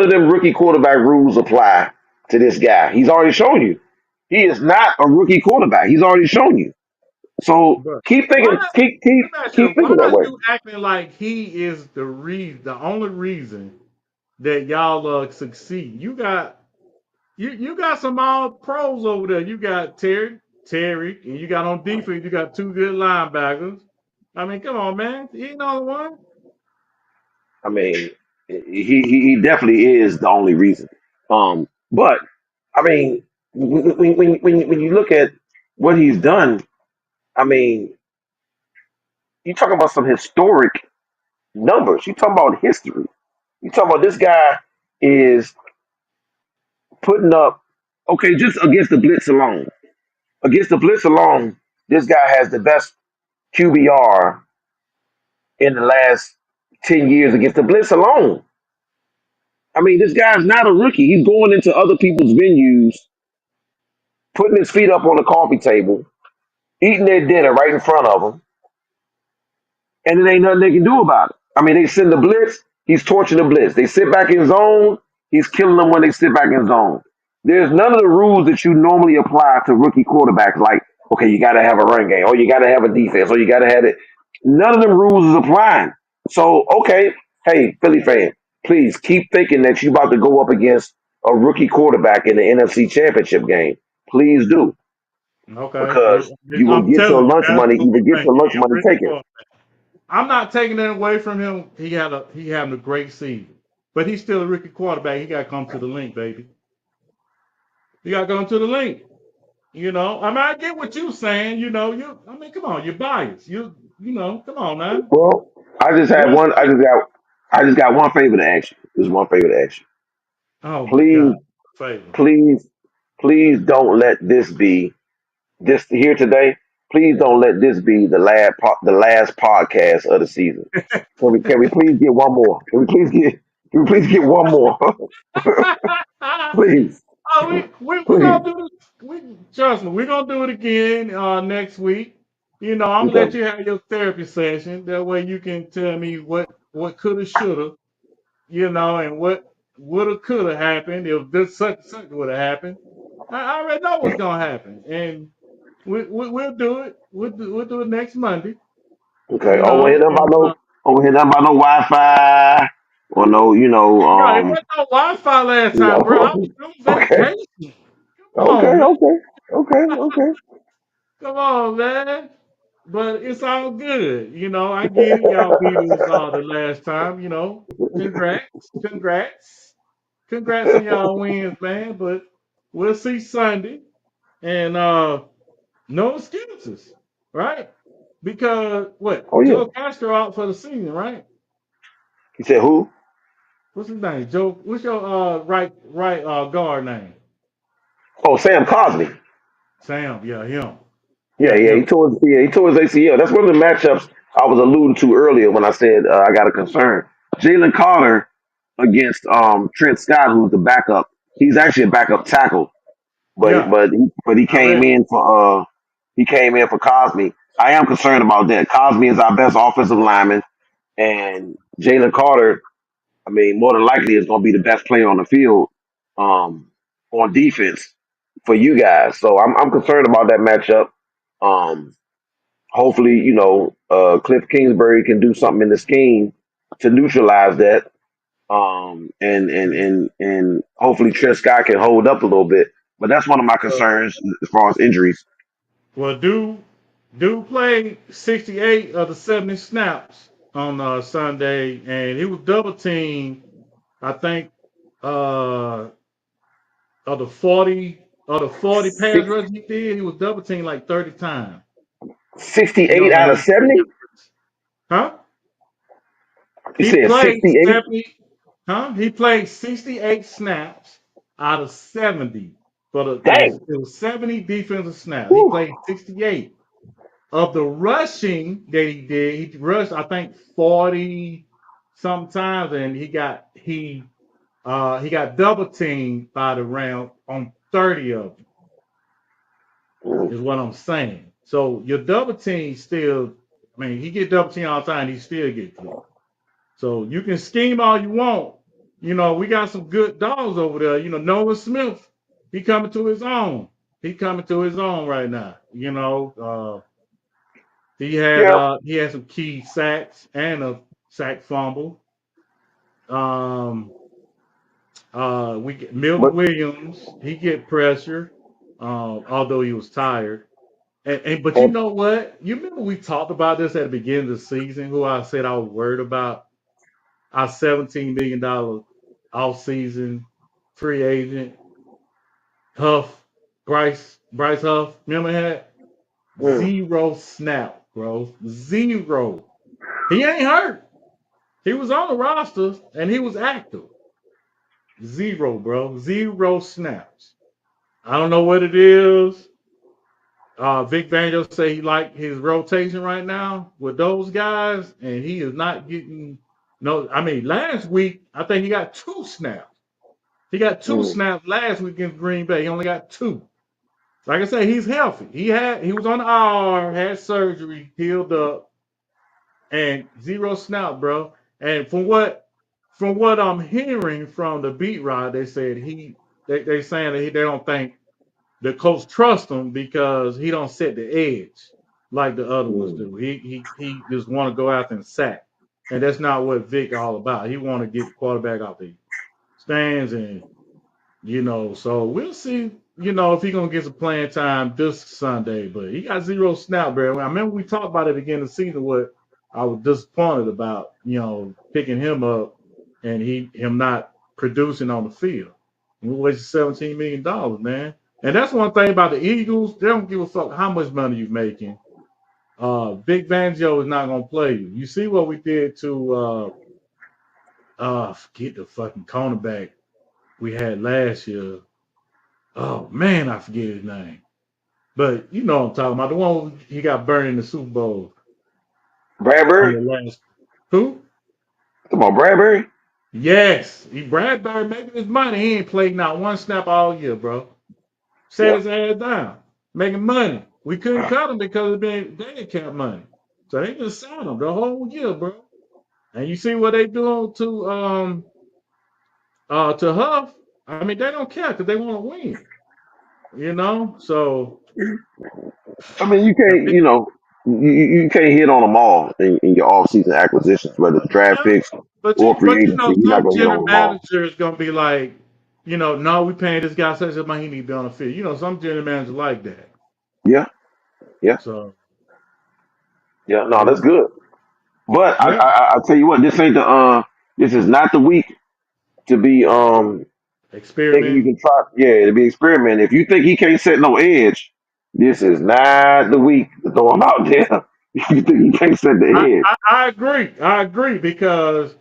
of them rookie quarterback rules apply to this guy. He's already shown you. He is not a rookie quarterback. He's already shown you. So But keep why? thinking, Let me ask you, keep why thinking that are way. you acting like he is the only reason that y'all succeed? You got some all pros over there. You got Terry, and you got on defense. You got two good linebackers. I mean, come on, man. He ain't the one. I mean, he definitely is the only reason. But I mean, when you look at what he's done, I mean, you talking about some historic numbers. You talking about history. You talking about this guy is putting up, okay, just against the blitz alone. Against the blitz alone, this guy has the best QBR in the last 10 years against the blitz alone. I mean, this guy's not a rookie. He's going into other people's venues, putting his feet up on the coffee table, eating their dinner right in front of them, and there ain't nothing they can do about it. I mean, they send the blitz, he's torching the blitz. They sit back in zone, he's killing them when they sit back in zone. There's none of the rules that you normally apply to rookie quarterbacks, like, okay, you got to have a run game, or you got to have a defense, or you got to have it. None of them rules is applying. So, okay, hey, Philly fan, please keep thinking that you about to go up against a rookie quarterback in the NFC Championship game. Please do, Okay. because you will I'm get telling your you, lunch that's money, what either we get think. your lunch He a money rookie taken. quarterback. I'm not taking it away from him. He having a great season, but he's still a rookie quarterback. He got to come to the link, baby. You got to come to the link. I get what you're saying. Come on, you're biased. Come on, man. Well, I just had What? one. I just got one favor to ask you. Just one favor to ask you. Oh my Please, God, favor. please, please don't let this be this here today. Please don't let this be the last podcast of the season. Can we please get one more? Can we please get one more? Please, Oh, we please. gonna do this. Trust me, we're gonna do it again next week. I'm gonna let Okay. you have your therapy session. That way you can tell me what coulda, shoulda, and what woulda, coulda happened if this such would have happened. I already know what's gonna happen, and we'll do it. We'll do it next Monday. Okay. Oh, we hear nothing about And no. Oh, we hear nothing about no Wi-Fi. or no, Bro, it wasn't no Wi-Fi last you time, bro. I know. was on Okay, vacation. Come okay, on, man. okay, okay, okay. Come on, man. But it's all good. I get it. Y'all beat us the last time. Congrats. Congrats. Congrats on y'all wins, man. But we'll see Sunday. And no excuses, right? Because what? Oh yeah. Joe Castro out for the season, right? He said who? What's his name? Joe. What's your right guard name? Oh, Sam Cosmi. Sam. Yeah, him. Yeah, Yeah, yeah. him. He tore his ACL. That's one of the matchups I was alluding to earlier when I said I got a concern. Jalen Carter against Trent Scott, who's the backup. He's actually a backup tackle, but Yeah, he I came read it. in for Cosme. I am concerned about that. Cosme is our best offensive lineman, and Jalen Carter, I mean, more than likely is going to be the best player on the field on defense for you guys. So I'm concerned about that matchup. Um, Hopefully, Cliff Kingsbury can do something in the scheme to neutralize that. And hopefully Trent Scott can hold up a little bit. But that's one of my Uh, concerns as far as injuries. well, dude played 68 of the 70 snaps on Sunday, and he was double teamed. I think uh, of the 40 pass Six, rush he did, he was double teamed like 30 times. 68 out And of he made 70? the difference. Huh? You He said played 68? 70. Huh? He played 68 snaps out of 70. Dang. It was 70 defensive snaps. He Whew. played 68. Of the rushing that he did, he rushed I think 40 sometimes, and he got double teamed by the round on 30 of them. Mm. Is what I'm saying. So your double team still, I mean, he get double teamed all the time, he still get clipped. So you can scheme all you want. We got some good dogs over there. Noah Smith, he coming to his own. He coming to his own right now. Yeah, He had some key sacks and a sack fumble. Um, we get Milton but Williams. He get pressure, although he was tired. But you and, know what? You remember we talked about this at the beginning of the season. Who I said I was worried about our $17 million off season free agent Huff, Bryce Huff. Remember that? mm, 0 snap, bro. 0. He ain't hurt. He was on the roster and he was active. 0, bro. 0 snaps. I don't know what it is. Vic Fangio say he like his rotation right now with those guys, and he is not getting no. I mean, last week I think he got 2 snaps. He got two mm, snaps last week against Green Bay. He only got 2. Like I said, he's healthy. He was on the IR, had surgery, healed up, and 0 snap, bro. And from what I'm hearing from the beat writer, they said they saying that they don't think the coach trusts him because he don't set the edge like the other ones mm. do. He just want to go out and sack, and that's not what Vic all about. He want to get the quarterback out the stands and so we'll see. If he gonna get some playing time this Sunday, but he got 0 snap, bro. I remember we talked about it again the season. What I was disappointed about, picking him up and him not producing on the field. We wasted $17 million, man. And that's one thing about the Eagles. They don't give a fuck how much money you're making. Big Banjo is not gonna play you. You see what we did to forget the fucking cornerback we had last year. Oh man, I forget his name. But you know what I'm talking about. The one he got burned in the Super Bowl on Bradbury? the last. Who? Come on, Bradbury? Yes. Bradbury making his money. He ain't played not one snap all year, bro. Sat Yep. his ass down. Making money. We couldn't cut him because it been dead cap money. So they just signed him the whole year, bro. And you see what they doing to Huff. I mean, they don't care because they want to win. So I mean, you can't, you can't hit on them all in your off-season acquisitions, whether it's draft yeah, picks. But or free you know, agency. You're not some gonna hit general on them all. managers gonna be like, no, we paying this guy such a money, he need to be on the field. You know, some general managers like that. Yeah, yeah, So yeah. No, yeah, that's good. But yeah, I tell you what, this ain't the this is not the week to be thinking you experiment. can try. Yeah, to be experimenting. If you think he can't set no edge, this is not the week to throw him out there. If you think he can't set I, the edge, I agree. I agree because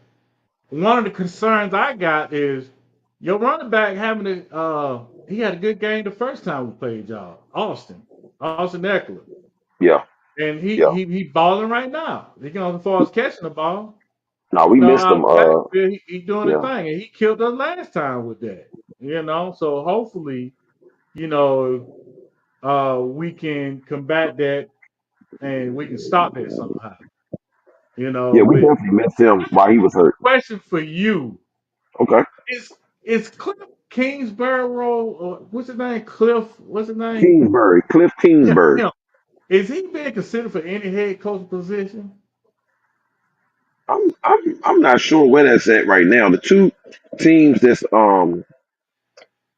one of the concerns I got is your running back having he had a good game the first time we played y'all, Austin Eckler, yeah, and yeah. he balling right now. As far as catching the ball, No, we missed out of him. the backfield, he doing the Yeah, thing, and he killed us last time with that. So hopefully, you know, we can combat that and we can stop that somehow. yeah. We With definitely missed him while he was hurt. question for you Okay, is Cliff Kingsborough or what's his name? Cliff, what's his name? Kingsbury, Cliff Yeah, Kingsbury. him. Is he being considered for any head coach position? I'm not sure where that's at right now. The two teams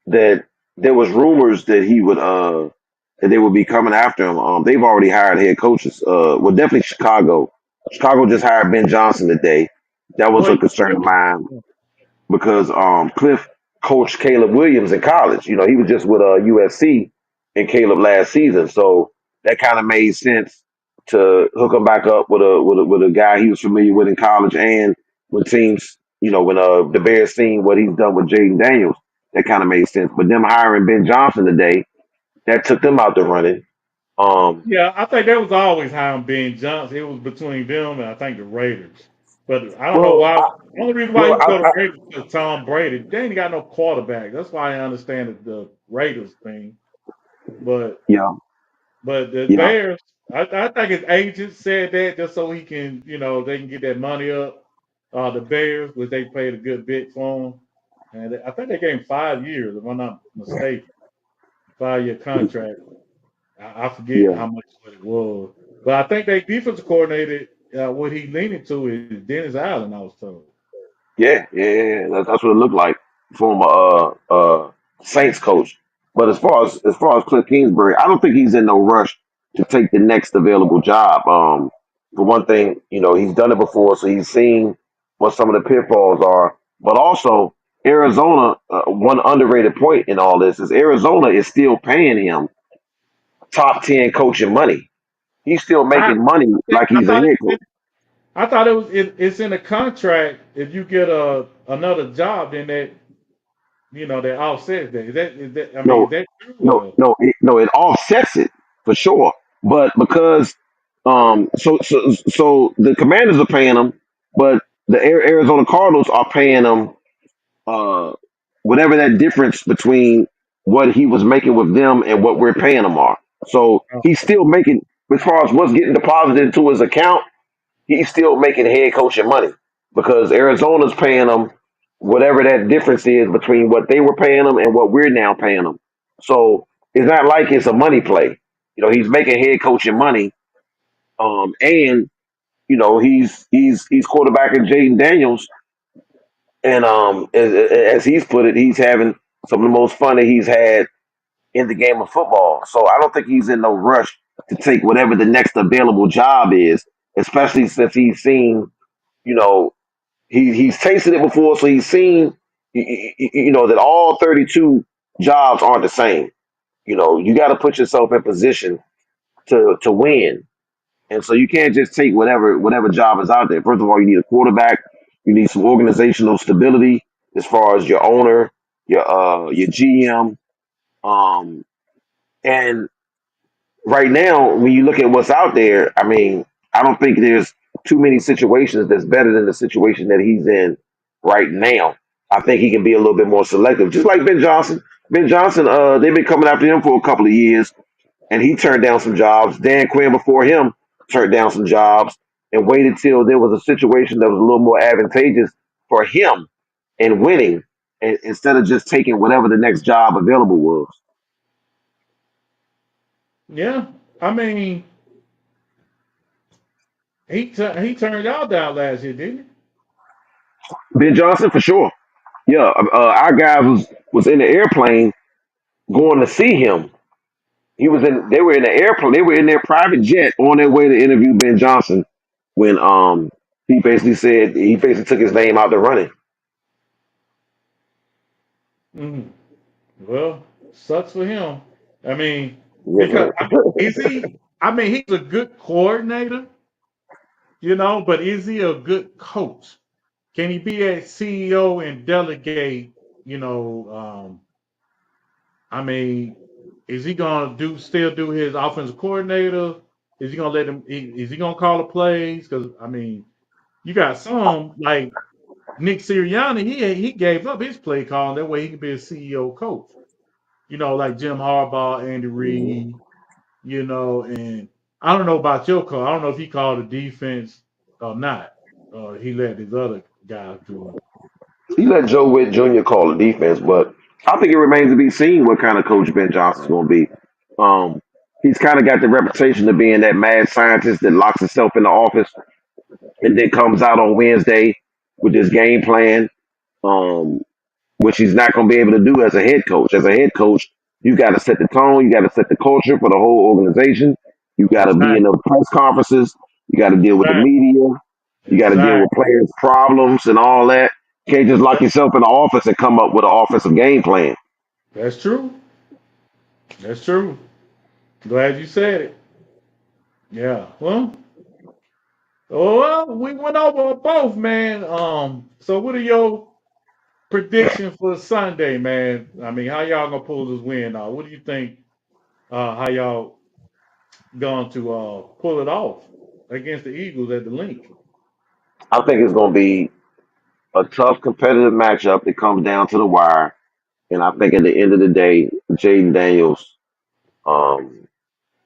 that there was rumors that he would that they would be coming after him. They've already hired head coaches. Well, definitely Chicago. Chicago just hired Ben Johnson today. That was Oh, a concern of mine because Cliff coached Caleb Williams in college. You know, he was just with USC and Caleb last season, so that kind of made sense to hook him back up with a guy he was familiar with in college and when teams, when the Bears seen what he's done with Jaden Daniels, that kind of made sense. But them hiring Ben Johnson today, that took them out the running. Um, yeah, I think that was always high on Ben Johnson. It was between them and I think the Raiders. But I don't know well, why. I, The only reason why he well, would go to Raiders is Tom Brady. They ain't got no quarterback. That's why I understand the Raiders thing. But yeah, the yeah, Bears, I think his agent said that just so he can, they can get that money up. The Bears, which they paid a good bit for him, and I think they gave him 5 years, if I'm not mistaken, 5-year contract. I forget yeah. how much what it was, but I think they defensive coordinator, what he leaning to is Dennis Allen. I was told. Yeah. That's what it looked like from Saints coach. But as far as Cliff Kingsbury, I don't think he's in no rush to take the next available job. For one thing, he's done it before, so he's seen what some of the pitfalls are. But also, Arizona, one underrated point in all this is Arizona is still paying him top 10 coaching money. He's still I making money like I he's a thought head coach. it's in a contract. If you get another job, then that offsets that. Is that I mean, No, is that true no, or no, it offsets it for sure. But because so the Commanders are paying him, but the Arizona Cardinals are paying him uh whatever that difference between what he was making with them and what we're paying him are. So he's still making as far as what's getting deposited into his account, he's still making head coaching money because Arizona's paying him whatever that difference is between what they were paying him and what we're now paying him. So it's not like it's a money play. He's making head coaching money, and he's quarterbacking Jaden Daniels, and as he's put it, he's having some of the most fun that he's had in the game of football. So I don't think he's in no rush to take whatever the next available job is, especially since he's seen, you know, he's tasted it before, so he's seen that all 32 jobs aren't the same. You got to put yourself in position to win, and so you can't just take whatever job is out there. First of all, you need a quarterback. You need some organizational stability as far as your owner, your GM, and right now, when you look at what's out there, I mean, I don't think there's too many situations that's better than the situation that he's in right now. I think he can be a little bit more selective, just like Ben Johnson. Ben Johnson, they've been coming after him for a couple of years, and he turned down some jobs. Dan Quinn before him turned down some jobs and waited till there was a situation that was a little more advantageous for him in winning, instead of just taking whatever the next job available was. yeah? I mean, he turned y'all down last year, didn't he? Ben Johnson for sure. Yeah, our guy was in the airplane going to see him. He was in. They were in the airplane. They were in their private jet on their way to interview Ben Johnson when he basically took his name out the running. Mhm. Well, sucks for him. I mean, Yes, because man. I mean, is he? I mean, he's a good coordinator, but is he a good coach? Can he be a CEO and delegate? You know, I mean, is he gonna still do his offensive coordinator? Is he gonna let him? Is he gonna call the plays? Because I mean, you got some like Nick Sirianni. He gave up his play calling that way he could be a CEO coach. Like Jim Harbaugh, Andy Reid. And I don't know about your call. I don't know if he called the defense or not. He let his other guys do it. He let Joe Witt Jr. call the defense, but I think it remains to be seen what kind of coach Ben Johnson's going to be. Um, he's kind of got the reputation of being that mad scientist that locks himself in the office and then comes out on Wednesday with this game plan, um, which he's not going to be able to do as a head coach. As a head coach, you got to set the tone, you got to set the culture for the whole organization. You got to be in Exactly. the press conferences. You got to deal with the Exactly. media. You got to deal with Exactly. players' problems and all that. You can't just lock yourself in the office and come up with an offensive game plan. That's true. That's true. Glad you said it. Yeah. Well, we went over both, man. So what are your predictions for Sunday, man? I mean, how y'all gonna pull this win out? What do you think? How y'all going to pull it off against the Eagles at the link? I think it's going to be a tough competitive matchup that comes down to the wire. And I think at the end of the day, Jaden Daniels um,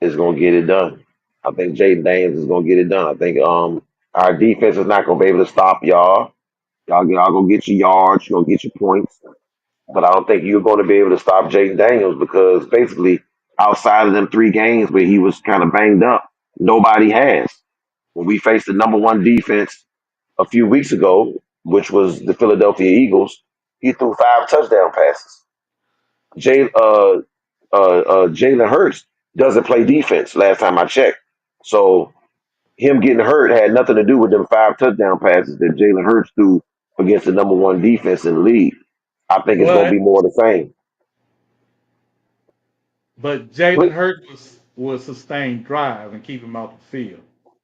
is going to get it done. I think Jaden Daniels is going to get it done. I think our defense is not going to be able to stop y'all. Y'all gonna get your yards, you're gonna get your points, but I don't think you're going to be able to stop Jaden Daniels because basically outside of them 3 games where he was kind of banged up, nobody has. When we faced the number one defense a few weeks ago, which was the Philadelphia Eagles, he threw 5 touchdown passes. Jalen Hurts doesn't play defense. Last time I checked, so him getting hurt had nothing to do with them 5 touchdown passes that Jalen Hurts threw against the number one defense in the league. I think it's going to But be more of the same. but Jalen But Hurts was sustain drive and keep him out the field.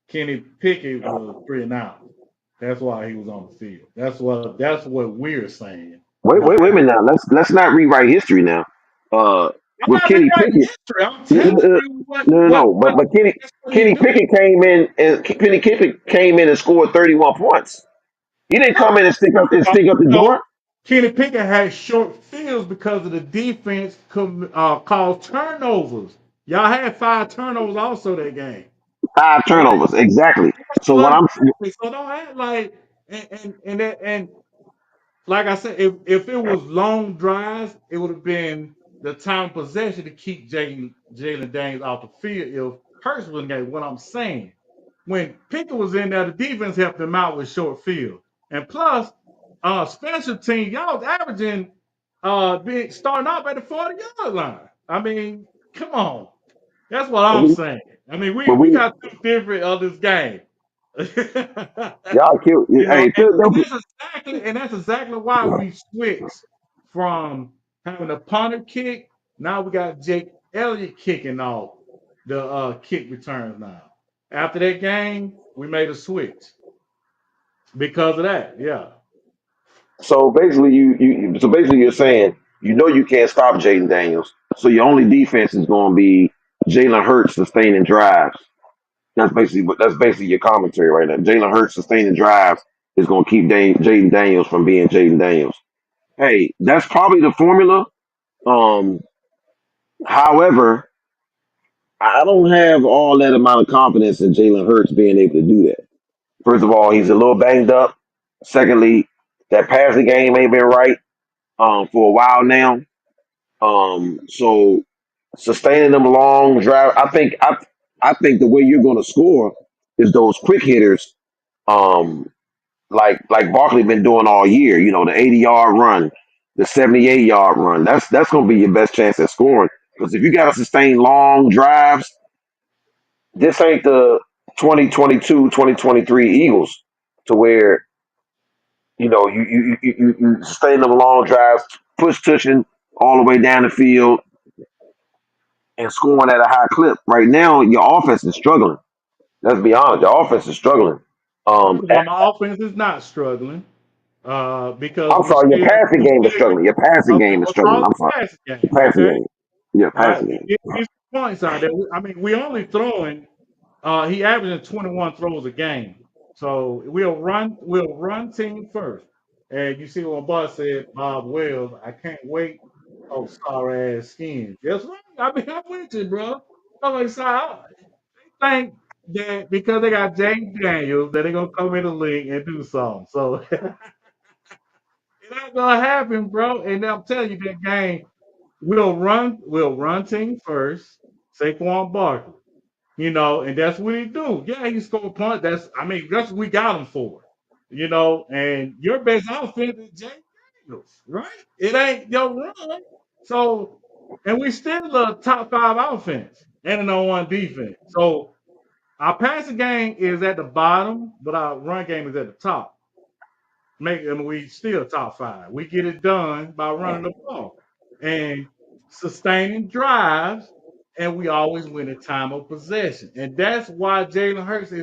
Kenny Pickett was 3 and out. That's why he was on the field. That's what we're saying. wait a minute now. Let's not rewrite history now. Uh, I'm with not Kenny rewriting Pickett, history. I'm no, telling you what no, what no. what But that's what he Kenny do. Pickett came in and scored 31 points. He didn't No, come in and stick up the no. joint. Kenny Pickett had short fields because of the defense caused turnovers. Y'all had 5 turnovers also that game. 5 turnovers exactly. So Well, when I'm exactly. So don't act like and like I said, if it was long drives, it would have been the time of possession to keep Jalen Daniels off the field if Hurts wasn't there. What I'm saying, when Pickett was in there, the defense helped him out with short field, and plus, special team, y'all was averaging being starting off at the 40-yard line. I mean, come on, that's what I'm we, saying. I mean, we when we we got two different of this game. y'all kill. You know, Hey, and, and Philadelphia. that's exactly why we switched from having a punter kick. Now we got Jake Elliott kicking off the kick returns now. After that game, we made a switch because of that. Yeah. So basically you're saying you can't stop Jaden Daniels. So your only defense is going to be Jalen Hurts sustaining drives. That's basically your commentary right now. Jalen Hurts sustaining drives is going to keep Jaden Daniels from being Jaden Daniels. Hey, that's probably the formula. Um, however, I don't have all that amount of confidence in Jalen Hurts being able to do that. First of all, he's a little banged up. Secondly, that passing game ain't been right for a while now. So sustaining them long drive, I think the way you're going to score is those quick hitters. Um, like Barkley been doing all year. You know, the 80-yard run, the 78-yard run. That's gonna be your best chance at scoring. Because if you got to sustain long drives, this ain't the 2022, 2023 Eagles to where you sustain them long drives, push tushing all the way down the field and scoring at a high clip. Right now, your offense is struggling. Let's be honest, your offense is struggling. First of all, my offense is not struggling because I'm sorry, your passing we game is still struggling. Your passing okay. game is Well, struggling. call I'm it sorry, a passing game, your passing okay? game. Your All right, passing game. get some points out there. I mean, we only throwing. He averaging 21 throws a game, so we'll run team first. And you see what Boss said, Bob Wells. I can't wait. Oh, sorry ass skin. That's right. I mean, I'm with you, bro. I'm like, they think that because they got James Daniels that they're gonna come in the league and do something. So it ain't gonna happen, bro. And I'm telling you, that game we'll run team first. Saquon Barkley. And that's what he do. Yeah, he score a punt. That's what we got him for. And your best offense is Jay Daniels, right? It ain't your run. So, and we still a top five offense and an on one defense. So our passing game is at the bottom, but our run game is at the top. We still top five. We get it done by running the ball and sustaining drives, and we always win a time of possession. And that's why Jalen Hurts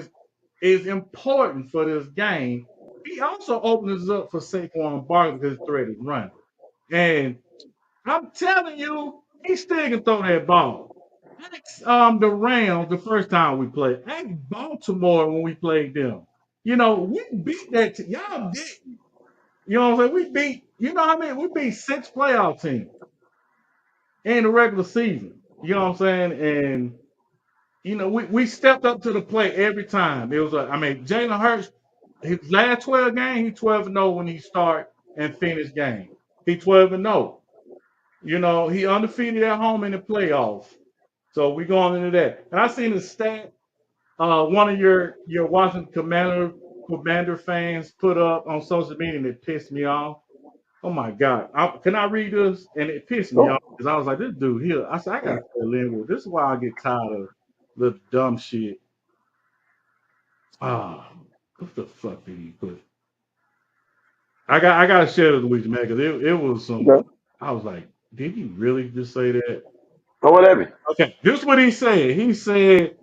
is important for this game. He also opens up for Saquon Barkley because his threat is running. And I'm telling you, he still can throw that ball. Ask the Rams the first time we played. Ask Baltimore when we played them. We beat that. Y'all did. You know what I'm saying? We beat, how many? We beat six playoff teams in the regular season. You know what I'm saying? And, we stepped up to the plate every time. It was Jalen Hurts, his last 12 games, he 12-0 when he start and finish game. He 12-0. He undefeated at home in the playoffs. So we going into that. And I seen a stat one of your Washington Commander fans put up on social media and it pissed me off. Oh my God. Can I read this? And it pissed me Go. off because I was like, this dude here. I said, I got to tell Linwood. This is why I get tired of the dumb shit. Ah, what the fuck did he put? I got to share this with you, man, because it was some. Okay. I was like, did he really just say that? Go whatever. Okay, this is what he said. He said,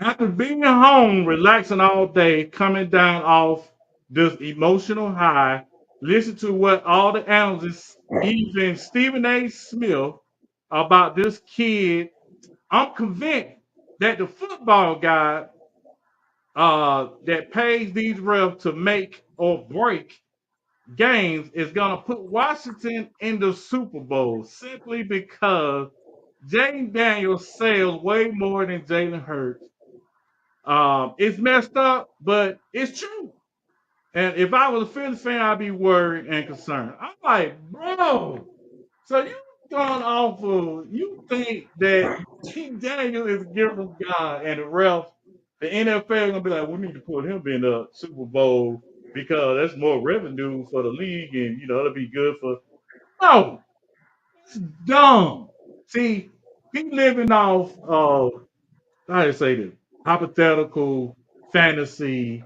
after being at home, relaxing all day, coming down off this emotional high, listen to what all the analysts, even Stephen A. Smith, about this kid. I'm convinced that the football guy that pays these refs to make or break games is going to put Washington in the Super Bowl simply because James Daniels sells way more than Jalen Hurts. It's messed up, but it's true. And if I was a Phillies fan, I'd be worried and concerned. I'm like, bro, so you gone off of you think that T Daniel is a gift from God and the ref, the NFL gonna be like, we need to put him in the Super Bowl because that's more revenue for the league and it'll be good for no, it's dumb. See, he living off how to say this hypothetical fantasy.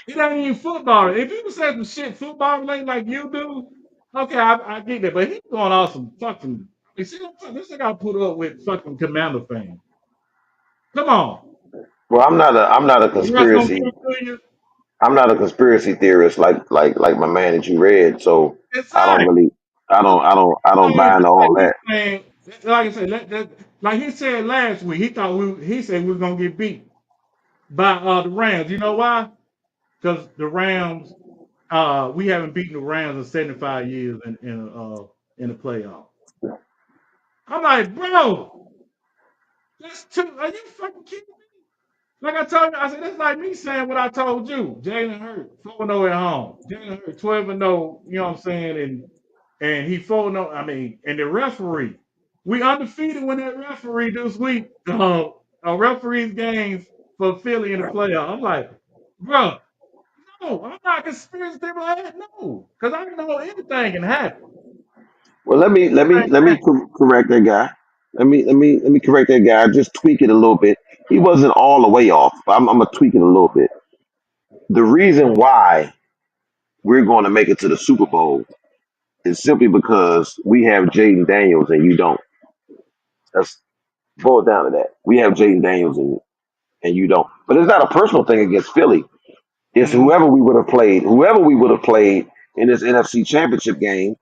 It ain't even football. If you say some shit football related like you do, okay, I get that. But he's going off some fucking. You see, this thing I put up with fucking Commander fans. Come on, Well, I'm not a the rest gonna conspiracy. give it to you. I'm not a conspiracy theorist like my man that you read. So It's I don't like really I don't buy into just like all he's that. saying, like I said, like he said last week, he said we were gonna get beat by the Rams. You know why? Because the Rams, we haven't beaten the Rams in 75 years in the playoffs. I'm like, bro, that's too. Are you fucking kidding me? Like I told you, I said that's like me saying what I told you. Jalen Hurts 4-0 at home. Jalen Hurts 12-0. You know what I'm saying? And he 4-0. And the referee, we undefeated when that referee this week. Referees games for Philly in the playoff. I'm like, bro, No, I'm not conspiracy theory. No, because I know anything can happen. Well, let me correct that guy. Let me correct that guy. Just tweak it a little bit. He wasn't all the way off. I'm gonna tweak it a little bit. The reason why we're going to make it to the Super Bowl is simply because we have Jaden Daniels and you don't. That's boiled down to that. We have Jaden Daniels and you don't. But it's not a personal thing against Philly. It's Mhm. whoever we would have played. Whoever we would have played in this NFC Championship game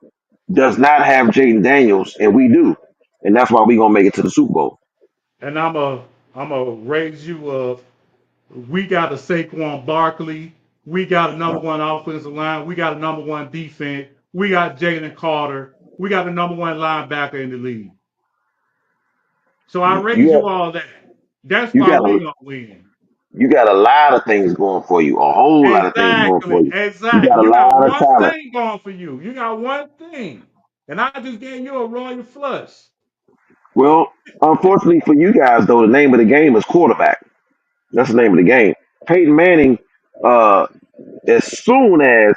does not have Jaden Daniels, and we do, and that's why we're gonna make it to the Super Bowl. And I'm a raise you up. We got a Saquon Barkley. We got a number one offensive line. We got a number one defense. We got Jalen Carter. We got the number one linebacker in the league. So I raise You you have, all that. That's you why got we a gonna win. you got a lot of things going for you, a whole lot of things going for Exactly. you. You got Exactly. a You got lot of one talent. thing going for you. You got one thing. And I just gave you a royal flush. Well, unfortunately for you guys, though, the name of the game is quarterback. That's the name of the game. Peyton Manning, uh, as soon as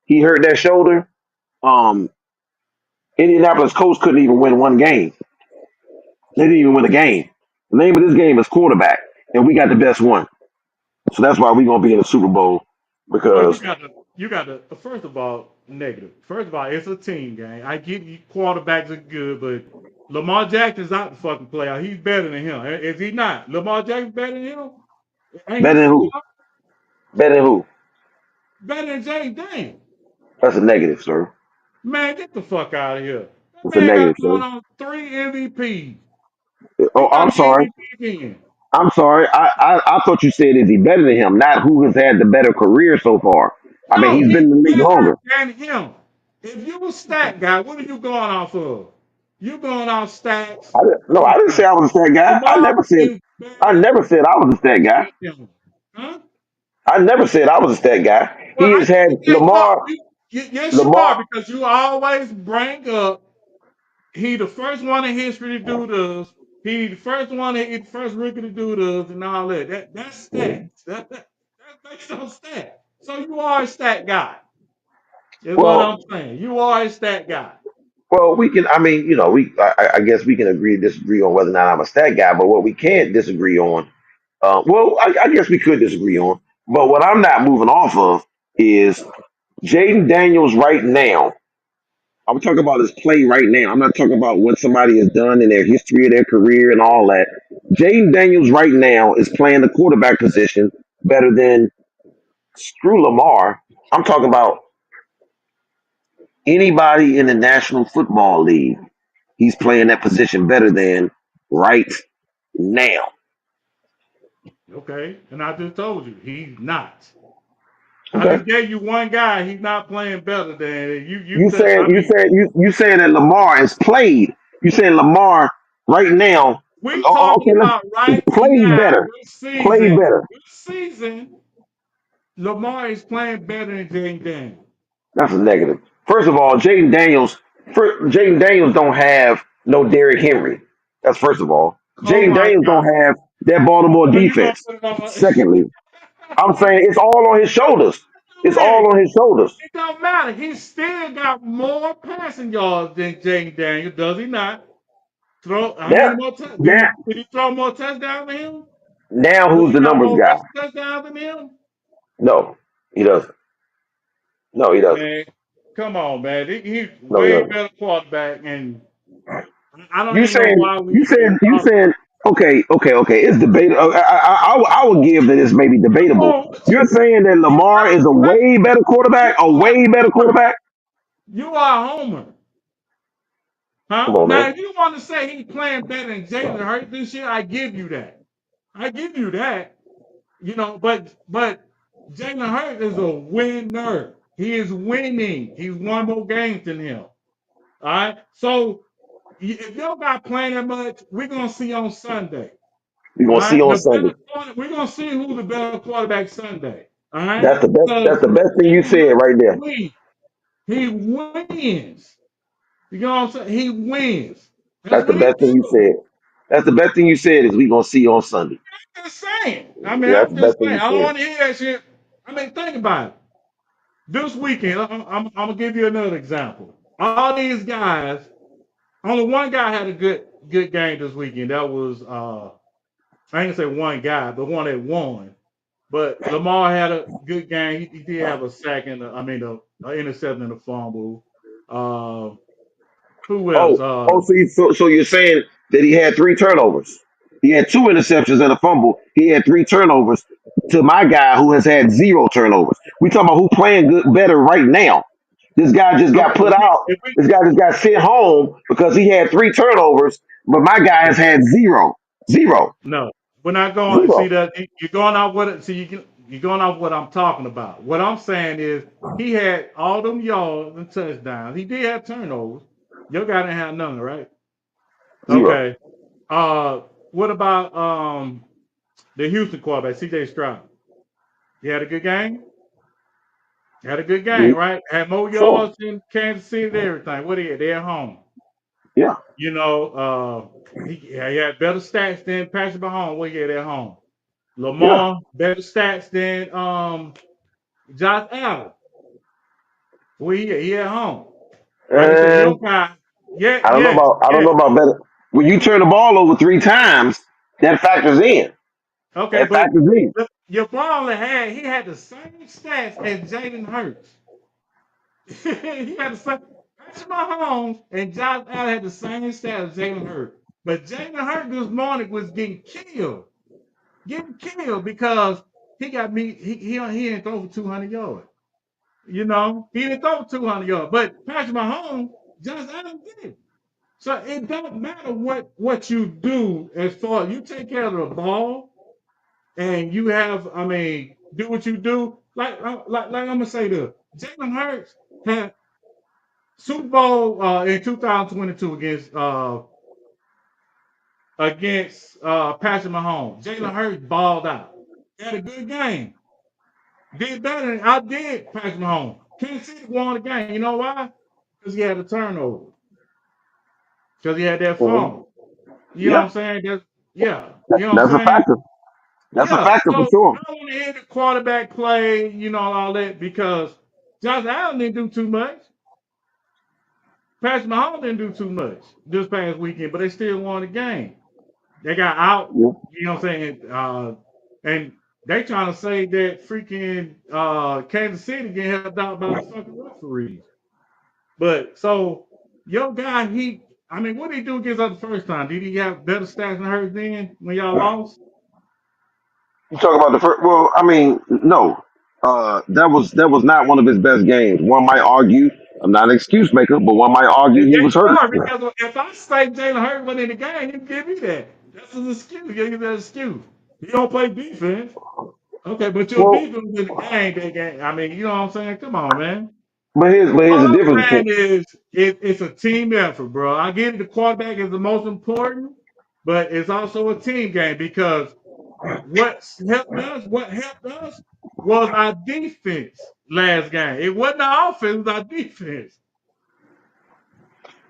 he hurt that shoulder, um, Indianapolis Colts couldn't even win one game. They didn't even win a game. The name of this game is quarterback, and we got the best one. So that's why we're gonna be in the Super Bowl Well, because you got to first of all, negative. First of all, it's a team game. I get you quarterbacks are good, but Lamar Jackson's out the fucking playoff. He's better than him. Is he not? Lamar Jackson's better than him? Ain't he better the than same? who? Better than who? Better than James Dane. That's a negative, sir. Man, get the fuck out of here. That It's a man got negative, going sir. on 3 MVPs. He Oh, got I'm an sorry. MVP again. I'm sorry. I thought you said is he better than him, not who has had the better career so far. I mean, No, he's been he's in the league better longer. than him. If you a stat guy, what are you going off of? You going off stats? No, I didn't say Okay. I was a stat guy. Lamar is I better never said I was a stat guy. than him. Huh? I never said I was a stat guy. Well, He I has had yeah, yes, you Lamar. are because you always bring up he the first one in history to do this. He the first one, he the first rookie to do this, and all that. That's stats. That's based on stats. So you are a stat guy. Is what I'm Well, saying. You are a stat guy. well, we can. I mean, I guess we can agree to disagree on whether or not I'm a stat guy. But what we can't disagree on, I guess we could disagree on. But what I'm not moving off of is Jaden Daniels right now. I'm talking about his play right now. I'm not talking about what somebody has done in their history of their career and all that. Jaden Daniels right now is playing the quarterback position better than screw Lamar. I'm talking about anybody in the National Football League. He's playing that position better than right now. Okay. And I just told you he's not. I Okay. just gave you one guy. He's not playing better than you. You said I you mean, said you saying that Lamar has played. You saying Lamar right now? we Okay, talking let's about right play now better. this Play season. better. This season, Lamar is playing better than James Daniels. That's a negative. First of all, Jaden Daniels don't have no Derrick Henry. That's first of all. Oh Jaden my Daniels God! don't have that Baltimore So you gonna defense. put it on? Secondly, I'm saying it's all on his shoulders. It's Man, all on his shoulders. it don't matter. He still got more passing yards than James Daniels, does he not? Throw how Now, many more touchdowns? now, Did he throw more touchdowns than him? now, Does who's he the got numbers more guy? rushing touchdowns than him? No, he doesn't. No, he doesn't. Man, come on, man. He's No, he way doesn't. better quarterback, and I don't You even know saying why we you even saying you talking. saying okay. It's debatable. I will give that it's maybe debatable. Oh, You're saying that Lamar is a way better quarterback, you a are way better Homer. quarterback. You are a Homer, Come huh? on, Now, man. if you want to say he's playing better than Jalen Hurts this year, I give you that. I give you that. But Jalen Hurts is a winner. He is winning. He's won more games than him. All right. So if y'all not playing that much, we're gonna see on Sunday. We're All gonna see right. on Sunday. We're gonna see who's the better quarterback Sunday. All right. That's the best. That's Because the best thing you Jalen said Hurts right there. wins. He wins. You know what I'm saying? He wins. That's That's the what he best thing you do. said. That's the best thing you said is we gonna see on Sunday. I'm just saying. I mean, Yeah, that's I'm the just best thing saying. you I don't said. want to hear that shit. I mean, think about it. This weekend, I'm gonna give you another example. All these guys, only one guy had a good game this weekend. That was I ain't gonna say one guy, but one that won. But Lamar had a good game. He did have a sack and a interception and a fumble. Uh, who else? So you're saying that he had three turnovers? He had two interceptions and a fumble. He had three turnovers. To my guy who has had zero turnovers. We talking about who playing good better right now. This guy just Okay, got put out. if we This guy just got sent home because he had three turnovers, but my guy has had zero, zero, no, we're not going. See zero, that you're going off what it. See you're going off what I'm talking about. What I'm saying is he had all them yards and touchdowns. He did have turnovers. Your guy didn't have none, right? zero. Okay. What about the Houston quarterback, CJ Stroud? He had a good game. Had a good game, Yeah, right? Had more sure. yards in Kansas City and everything. What he had? They at home. Yeah, You know, he had better stats than Patrick Mahomes. What he had at home. yeah. Lamar better stats than Josh Allen. What he at home. Like I said, your And guy. Yeah, I don't know yes, about I don't yes. know about better. When you turn the ball over three times, that factors in. Okay, That but factors in. your ball he had the same stats as Jalen Hurts. He had the same. Patrick Mahomes and Josh Allen had the same stats as Jalen Hurts. But Jalen Hurts this morning was getting killed because he got me. He didn't throw for 200 yards. You know, he didn't throw for 200 yards. But Patrick Mahomes, Josh Allen did. So it don't matter what you do as far as you take care of the ball and you have, do what you do. Like I'm gonna say this: Jalen Hurts had Super Bowl in 2022 against Patrick Mahomes. Jalen Hurts balled out. He had a good game. Did better than I did Patrick Mahomes. Kansas City won the game. You know why? Because he had a turnover. Because he had that Mhm. fumble. You know what Yeah, I'm saying? Yeah. You know what that's a I'm saying? factor. That's a Yeah. factor for So sure. I don't want to hear the quarterback play, all that, because Josh Allen didn't do too much. Patrick Mahomes didn't do too much this past weekend, but they still won the game. They got out, Yeah. you know what I'm saying? And they trying to say that freaking Kansas City getting helped out by the fucking referees. But so your guy, what did he do against us the first time? Did he have better stats than hers then when y'all lost? You talk about the first. Well, I mean, no. That was not one of his best games. One might argue. I'm not an excuse maker, but one might argue he Yeah, was you hurt. are, because if I say Jalen Hurts wasn't in the game, you give me that. That's an excuse. You give that excuse. He don't play defense. Okay, but your Well, defense was in the game that game. You know what I'm saying? Come on, man. but here's All the I'm difference saying between. is it's a team effort, bro. I get it, the quarterback is the most important, but it's also a team game because what helped us was our defense last game. It wasn't our offense, it was our defense.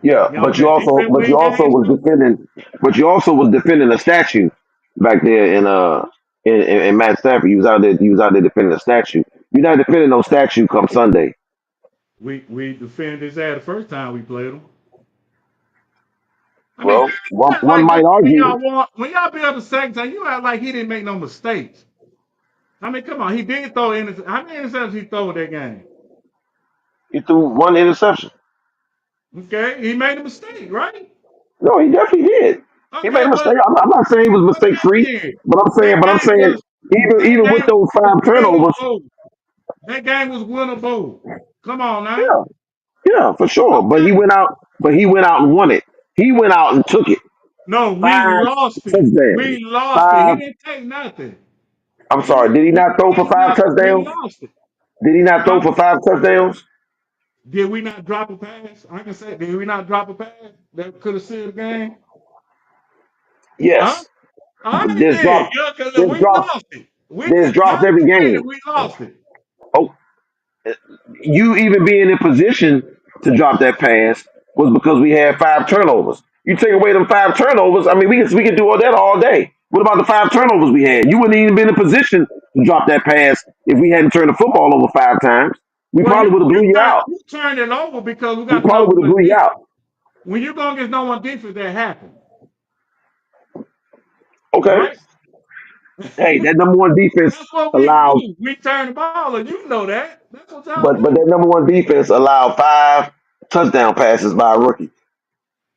Yeah, You know what I'm saying? Defense but you win also games was too. defending, a statue back there in Matt Stafford. You was out there defending a statue. You're not defending no statue come Sunday. We defended his ass the first time we played him. Well, You one act one like might argue. when y'all be on the second time, you act like he didn't make no mistakes. Come on, he did throw in. How many interceptions he throw that game? He threw one interception. Okay, he made a mistake, right? No, he definitely did. He made Okay, a but mistake. I'm not saying he was what mistake free, happened? but That I'm game saying was even with those was five turnovers, winnable. That game was winnable. Come on now. yeah, yeah, for sure. Okay. But he went out and won it. He went out and took it. No, we Five lost it. touchdowns. We lost it. He Five. didn't take nothing. I'm sorry. Did he He not throw didn't for take five nothing. We touchdowns? lost it. Did he not throw Huh? for five touchdowns? Did we not drop a pass? I can say, did we not drop a pass that could have sealed the game? Huh? Yes. All right There's then. drops. Yeah, because There's we drops. lost it. We There's just drops gotta every admit it. game. We lost it. Oh, you even being in position to drop that pass was because we had five turnovers. You take away them five turnovers, I mean, we could do all that all day. What about the five turnovers we had? You wouldn't even been in position to drop that pass if we hadn't turned the football over five times. We Well, probably would have blew you out. you turned it over because we We got the probably number would have one blew you defense. out. When you go against number one defense, that happens, Okay. right? Hey, that number one defense That's what we allowed, do. We turn the ball, and you know that. That's what y'all but do. that number one defense allowed 5 touchdown passes by a rookie.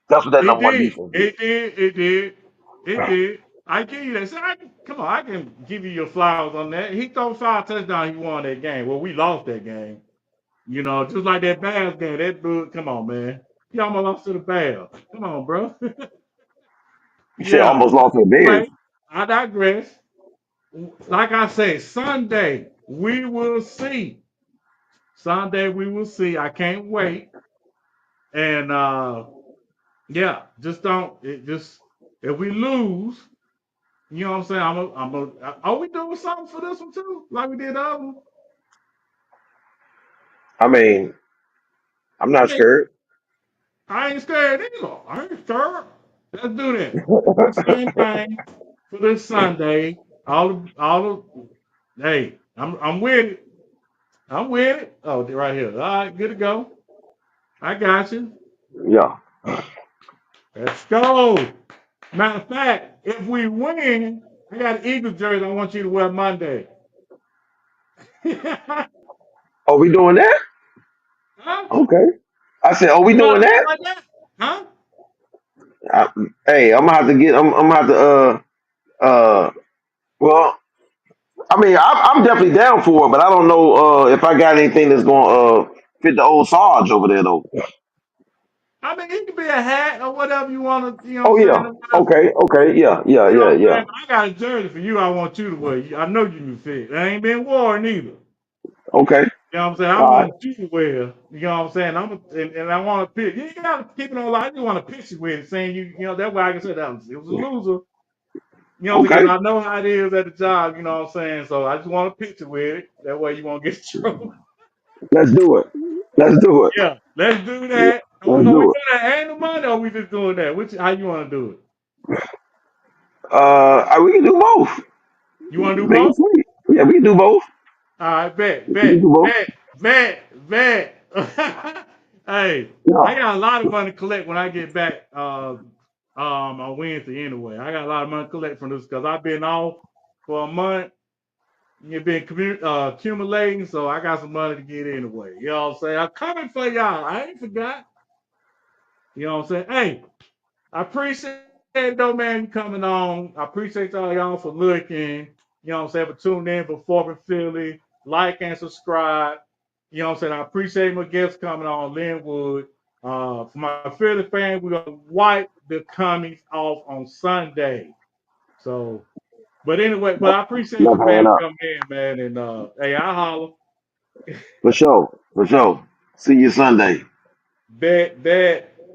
That's what that It number one did. defense did. It did. It did. It did. I give you that. So come on, I can give you your flowers on that. He threw 5 touchdowns. He won that game. Well, we lost that game. You know, just like that Bears game. That dude, come on, man. He almost lost to the Bears. Come on, bro. You said Yeah. almost lost to the Bears. Anyway, I digress. Like I said, Sunday we will see. Sunday we will see. I can't wait. And yeah, just don't. It just if we lose, you know what I'm saying. Are we doing something for this one too, like we did the other one? I mean, I'm I not mean, scared. I ain't scared either. I ain't scared. Let's do that. Do the same thing for this Sunday. All the. Hey, I'm with it. I'm with it. Oh, they're right here. All right, good to go. I got you. Yeah. Let's go. Matter of fact, if we win, I got an Eagles jersey. I want you to wear Monday. Huh? Are we doing that? Okay. I said, are we You doing want to do that? it like that? Huh? I, hey, I'm gonna have to get. I'm gonna have to. Uh. Well, I mean, I'm definitely down for it, but I don't know if I got anything that's gonna fit the old Sarge over there though. I mean, it could be a hat or whatever you want to, you know Oh what I'm yeah. saying? Or whatever. Okay. Okay. Yeah. Yeah. You know Yeah. what I'm Yeah. saying? I got a jersey for you. I want you to wear. I know you can fit. I ain't been worn neither. Okay. You know what I'm saying? I All right. want you to wear. You know what I'm saying? And I want to pick. You ain't got to keep it on. I just want to picture with it, saying you know that way I can say that it was a loser. You know, Okay. because I know how it is at the job. You know what I'm saying? So I just want a picture with it. That way you won't get in trouble. Let's do it. Let's do it. Yeah, let's do that. Let's So we do doing it. that annual money, or we just doing that? Which how you want to do it? We can do both. You want to do Make it both? sweet. Yeah, we can do both. All right, bet, We can bet, do both. bet, bet, bet. Hey, I Yeah. got a lot of money to collect when I get back on Wednesday anyway. I got a lot of money to collect from this because I've been off for a month. You've been accumulating, so I got some money to get anyway. You know what I'm saying? I'm coming for y'all. I ain't forgot. You know what I'm saying? Hey, I appreciate it though, man, you coming on. I appreciate all y'all for looking. You know what I'm saying? For tuning in for Fourth and Philly. Like and subscribe. You know what I'm saying? I appreciate my guests coming on, Linwood. For my Philly fans, we're gonna wipe the commies off on Sunday. So, but anyway, but I appreciate you, Never man, hang for up. coming in, man. And hey, I holler. For sure. For sure. See you Sunday. Bet, bet.